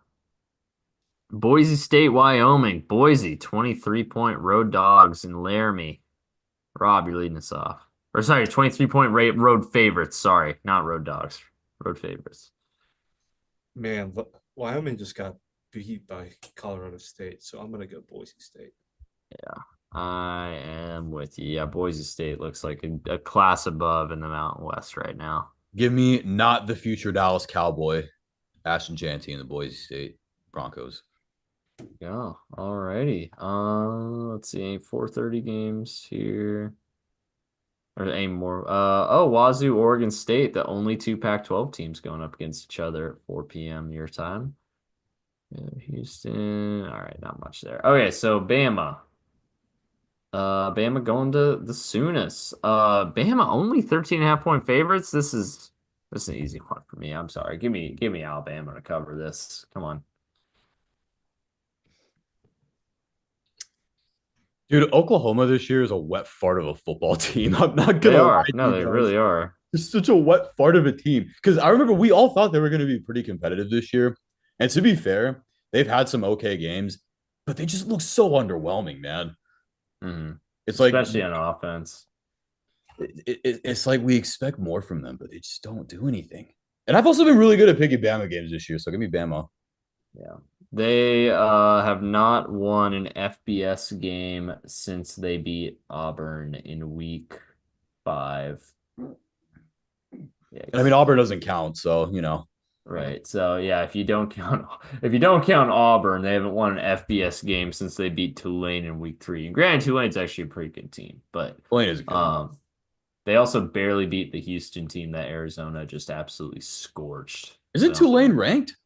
S2: Boise State, Wyoming. Boise, 23 point road dogs in Laramie. Rob, you're leading us off. Or sorry, 23 point road favorites. Sorry, not road dogs. Road favorites.
S3: Man, Wyoming just got beat by Colorado State, so I'm gonna go Boise State.
S2: Yeah, I am with you. Yeah, Boise State looks like a class above in the Mountain West right now.
S1: Give me not the future Dallas Cowboy, Ashton Janty and the Boise State Broncos.
S2: Yeah, all righty. Let's see, 4:30 games here. Or any more? Wazoo, Oregon State, the only two Pac-12 teams going up against each other at 4 p.m. your time. Houston. All right, not much there. Okay, so Bama. Bama going to the Sooners. Bama only 13.5 point favorites. This is an easy one for me. I'm sorry. Give me Alabama to cover this. Come on.
S1: Dude, Oklahoma this year is a wet fart of a football team. I'm not
S2: They
S1: gonna lie
S2: are.
S1: to
S2: No,
S1: you
S2: they
S1: guys.
S2: really are.
S1: It's such a wet fart of a team. Because I remember we all thought they were going to be pretty competitive this year. And to be fair, they've had some okay games, but they just look so underwhelming, man.
S2: Mhm.
S1: It's like
S2: Especially on offense.
S1: it's like we expect more from them, but they just don't do anything. And I've also been really good at picking Bama games this year, so give me Bama.
S2: Yeah. They have not won an FBS game since they beat Auburn in week 5.
S1: And I mean Auburn doesn't count, so you know.
S2: Right. So yeah, if you don't count Auburn, they haven't won an FBS game since they beat Tulane in week 3. And granted, Tulane's actually a pretty good team, but
S1: Tulane is good.
S2: they also barely beat the Houston team that Arizona just absolutely scorched.
S1: Isn't
S2: So
S1: Tulane ranked?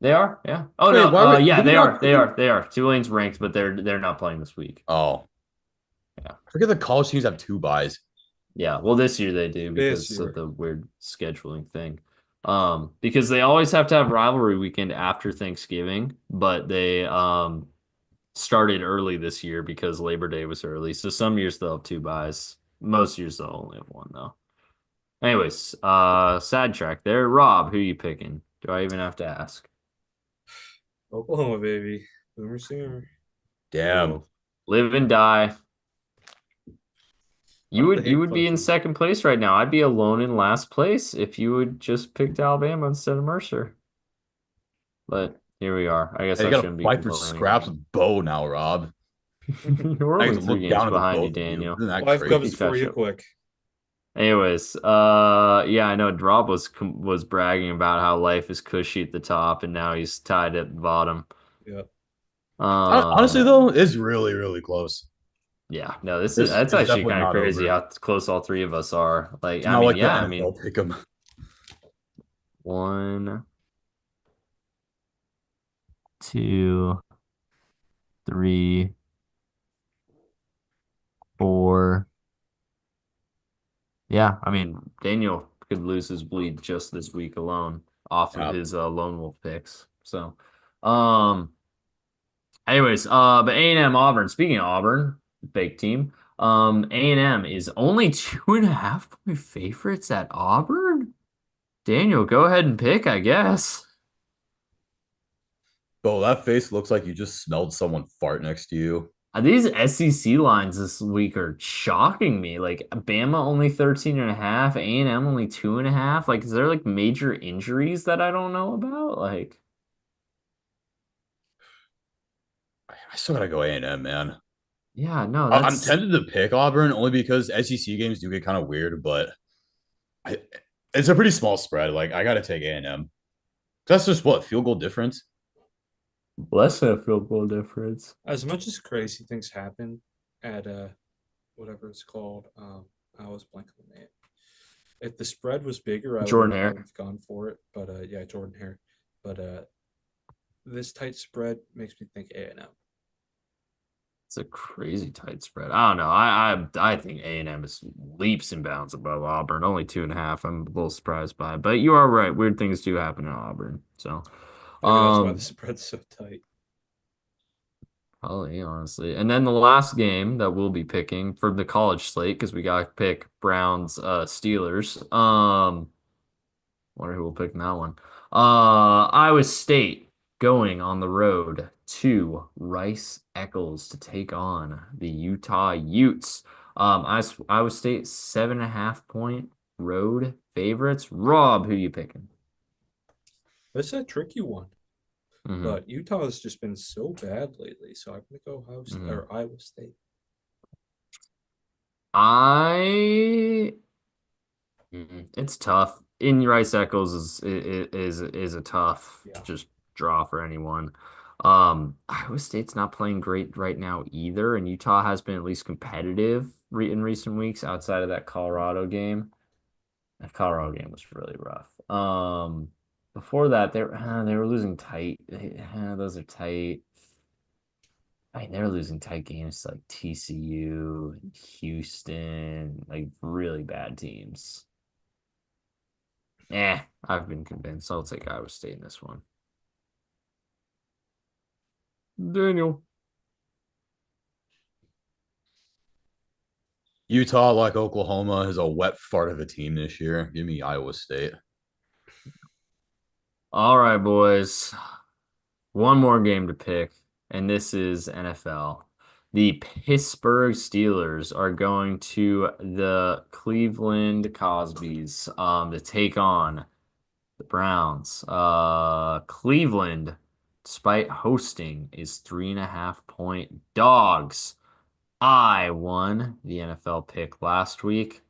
S2: they are, yeah. Oh
S1: Wait,
S2: no,
S1: why would
S2: yeah,
S1: did
S2: they
S1: not
S2: are,
S1: pick
S2: they
S1: them?
S2: are, they are. Tulane's ranked, but they're not playing this week.
S1: Oh,
S2: Yeah.
S1: I forget the college teams have 2 buys.
S2: Yeah, well, this year they do
S3: This
S2: because
S3: year.
S2: of the weird scheduling thing. Because they always have to have rivalry weekend after Thanksgiving, but they started early this year because Labor Day was early. So some years they'll have 2 buys. Most years they'll only have one though. Anyways, sad track there. Rob, who you picking? Do I even have to ask?
S3: Oklahoma, baby. Boomer Sooner.
S1: Damn.
S2: Whoa. Live and die.
S3: What if the
S2: You
S3: hate
S2: would be in
S3: fuzzy?
S2: second place right now. I'd be alone in last place if you would just picked Alabama instead of Mercer. But here we are. I guess
S1: Hey, you
S2: I
S1: gotta
S2: shouldn't be
S1: fight for
S2: complaining.
S1: scraps with Bo now, Rob.
S2: We're
S1: I
S2: only
S1: get to
S2: 3
S1: look
S2: games
S1: down at the
S2: behind you,
S1: both of you.
S2: Daniel.
S1: Isn't that
S3: 5
S1: crazy?
S3: covers for you quick.
S2: Anyways, yeah, I know Drop was bragging about how life is cushy at the top, and now he's tied at the bottom.
S3: Yeah.
S1: Honestly,
S2: Um,
S1: though, it's really, really close.
S2: yeah, no, that's
S1: It's
S2: actually
S1: definitely
S2: kind of
S1: not
S2: crazy
S1: over.
S2: how close all 3 of us are. Like,
S1: It's
S2: I
S1: not
S2: mean,
S1: like the
S2: yeah, I
S1: NFL
S2: mean,
S1: pick 'em.
S2: 1, 2, 3, 4. Yeah, I mean, Daniel could lose his bleed just this week alone off of
S1: Yeah.
S2: his lone wolf picks. So, um, anyways, but A&M Auburn. Speaking of Auburn, big team. A&M is only 2.5 point favorites at Auburn. Daniel, go ahead and pick, I guess.
S1: Bo, that face looks like you just smelled someone fart next to you.
S2: These SEC lines this week are shocking me. Like Bama only 13.5, A&M only 2.5. Like, is there like major injuries that I don't know about? Like,
S1: I still gotta go A&M, man.
S2: yeah, no,
S1: I'm
S2: that's
S1: tempted to pick Auburn only because SEC games do get kind of weird, but I, it's a pretty small spread. Like I gotta take A&M. That's just what field goal difference.
S2: less than a field goal difference.
S3: As much as crazy things happen at whatever it's called, I was blanking on the name. If the spread was bigger, I
S2: Jordan
S3: would
S2: Hare.
S3: have gone for it. But yeah, Jordan Hare. But this tight spread makes me think A&M.
S2: It's a crazy tight spread. I don't know. I think A&M is leaps and bounds above Auburn. Only 2.5. I'm a little surprised by it. But you are right. Weird things do happen in Auburn. So
S3: Maybe that's why the spread's so tight.
S2: probably, honestly. And then the last game that we'll be picking for the college slate, because we gotta pick Browns Steelers. Wonder who will pick in that one. Iowa State going on the road to Rice Eccles to take on the Utah Utes. Iowa State 7.5 point road favorites. Rob, who you picking?
S3: It's a tricky one.
S2: Mhm,
S3: But Utah has just been so bad lately, so I'm gonna go
S2: mhm.
S3: Iowa State.
S2: I It's tough. In Rice Eccles is a tough
S3: Yeah.
S2: just draw for anyone. Iowa State's not playing great right now either, and Utah has been at least competitive in recent weeks outside of that Colorado game. That Colorado game was really rough. Before that, they were losing tight. Those are tight. I mean, they're losing tight games to like TCU, Houston, like really bad teams. I've been convinced. I'll take Iowa State in this one. Daniel.
S1: Utah, like Oklahoma, is a wet fart of a team this year. Give me Iowa State.
S2: All right, boys. One more game to pick, and this is NFL. The Pittsburgh Steelers are going to the Cleveland Cosbys to take on the Browns. Cleveland, despite hosting, is 3.5-point dogs. I won the NFL pick last week,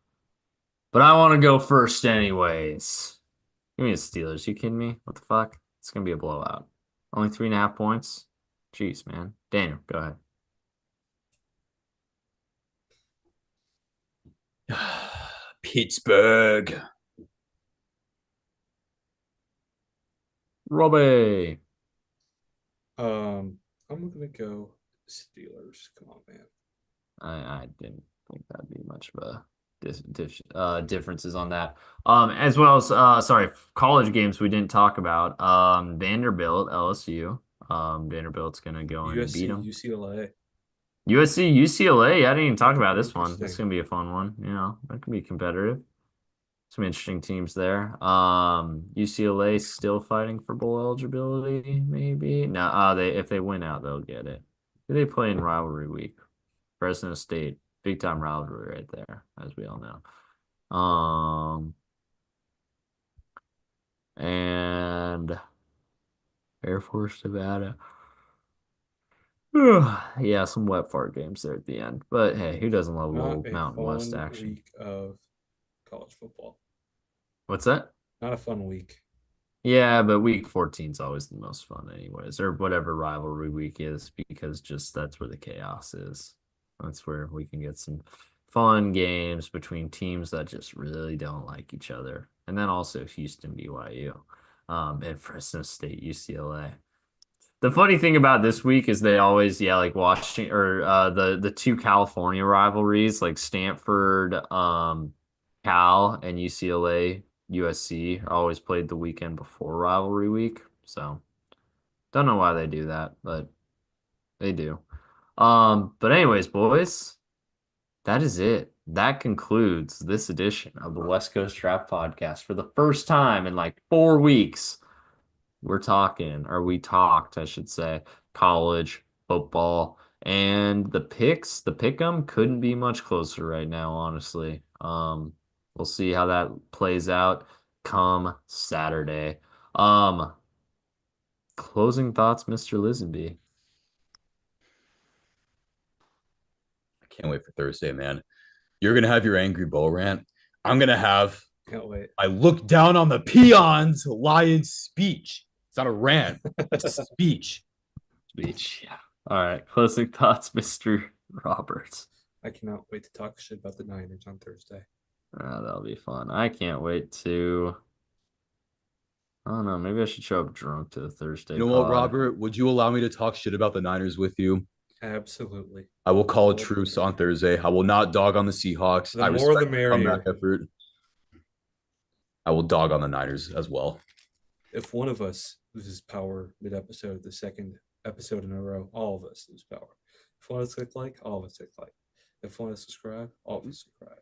S2: but I want to go first anyways. Give me the Steelers. You kidding me? What the fuck? It's gonna be a blowout. Only 3.5 points? Jeez, man. Daniel, go ahead.
S1: Pittsburgh.
S2: Robbie.
S3: I'm gonna go Steelers. Come on, man.
S2: I didn't think that'd be much of a differences on that. As well as sorry, college games we didn't talk about. Vanderbilt, LSU. Vanderbilt's gonna go in and beat
S3: USC,
S2: them.
S3: UCLA.
S2: USC, UCLA. I didn't even
S3: That
S2: talk
S3: could
S2: about
S3: be
S2: this one. This is
S3: interesting.
S2: gonna be a fun one. That could be competitive. Some interesting teams there. UCLA still fighting for bowl eligibility, maybe. No, they if they win out, they'll get it. Who they play in rivalry week? Fresno State, big time rivalry right there, as we all know. And Air Force, Nevada. Yeah, some wet fart games there at the end. But hey, who doesn't love a
S3: Not
S2: little
S3: a
S2: Mountain West
S3: fun
S2: action?
S3: week of college football.
S2: What's that?
S3: Not a fun week.
S2: Yeah, but week 14 is always the most fun anyways, or whatever rivalry week is, because just that's where the chaos is. That's where we can get some fun games between teams that just really don't like each other. And then also Houston, BYU, and Fresno State, UCLA. The funny thing about this week is they always, yeah, like watching or the two California rivalries, like Stanford, Cal and UCLA, USC, are always played the weekend before rivalry week. So don't know why they do that, but they do. But anyways, boys, that is it. That concludes this edition of the West Coast Draft Podcast for the first time in like 4 weeks. We're talking, or we talked, I should say, college football, and the pick 'em couldn't be much closer right now, honestly. We'll see how that plays out come Saturday. Um, Closing thoughts, Mr. Lisenby.
S1: I can't wait for Thursday, man. You're gonna have your angry Bo rant. I'm gonna have
S3: Can't wait.
S1: I look down on the peons lion speech. It's not a rant, it's a speech.
S2: Speech. Yeah. All right. Closing thoughts, Mr. Roberts.
S3: I cannot wait to talk shit about the Niners on Thursday.
S2: That'll be fun. I can't wait to. I don't know. Maybe I should show up drunk to the Thursday
S1: You know what,
S2: pod.
S1: Robert? Would you allow me to talk shit about the Niners with you?
S3: Absolutely.
S1: I will call a
S3: Full
S1: truce
S3: permission.
S1: on Thursday. I will not dog on the Seahawks.
S3: The
S1: I
S3: more the
S1: respect the comeback
S3: merrier.
S1: effort. I will dog on the Niners as well.
S3: If one of us loses power mid episode, the second episode in a row, all of us lose power. If one of us click like, all of us click like. If one of us subscribe, all of us subscribe.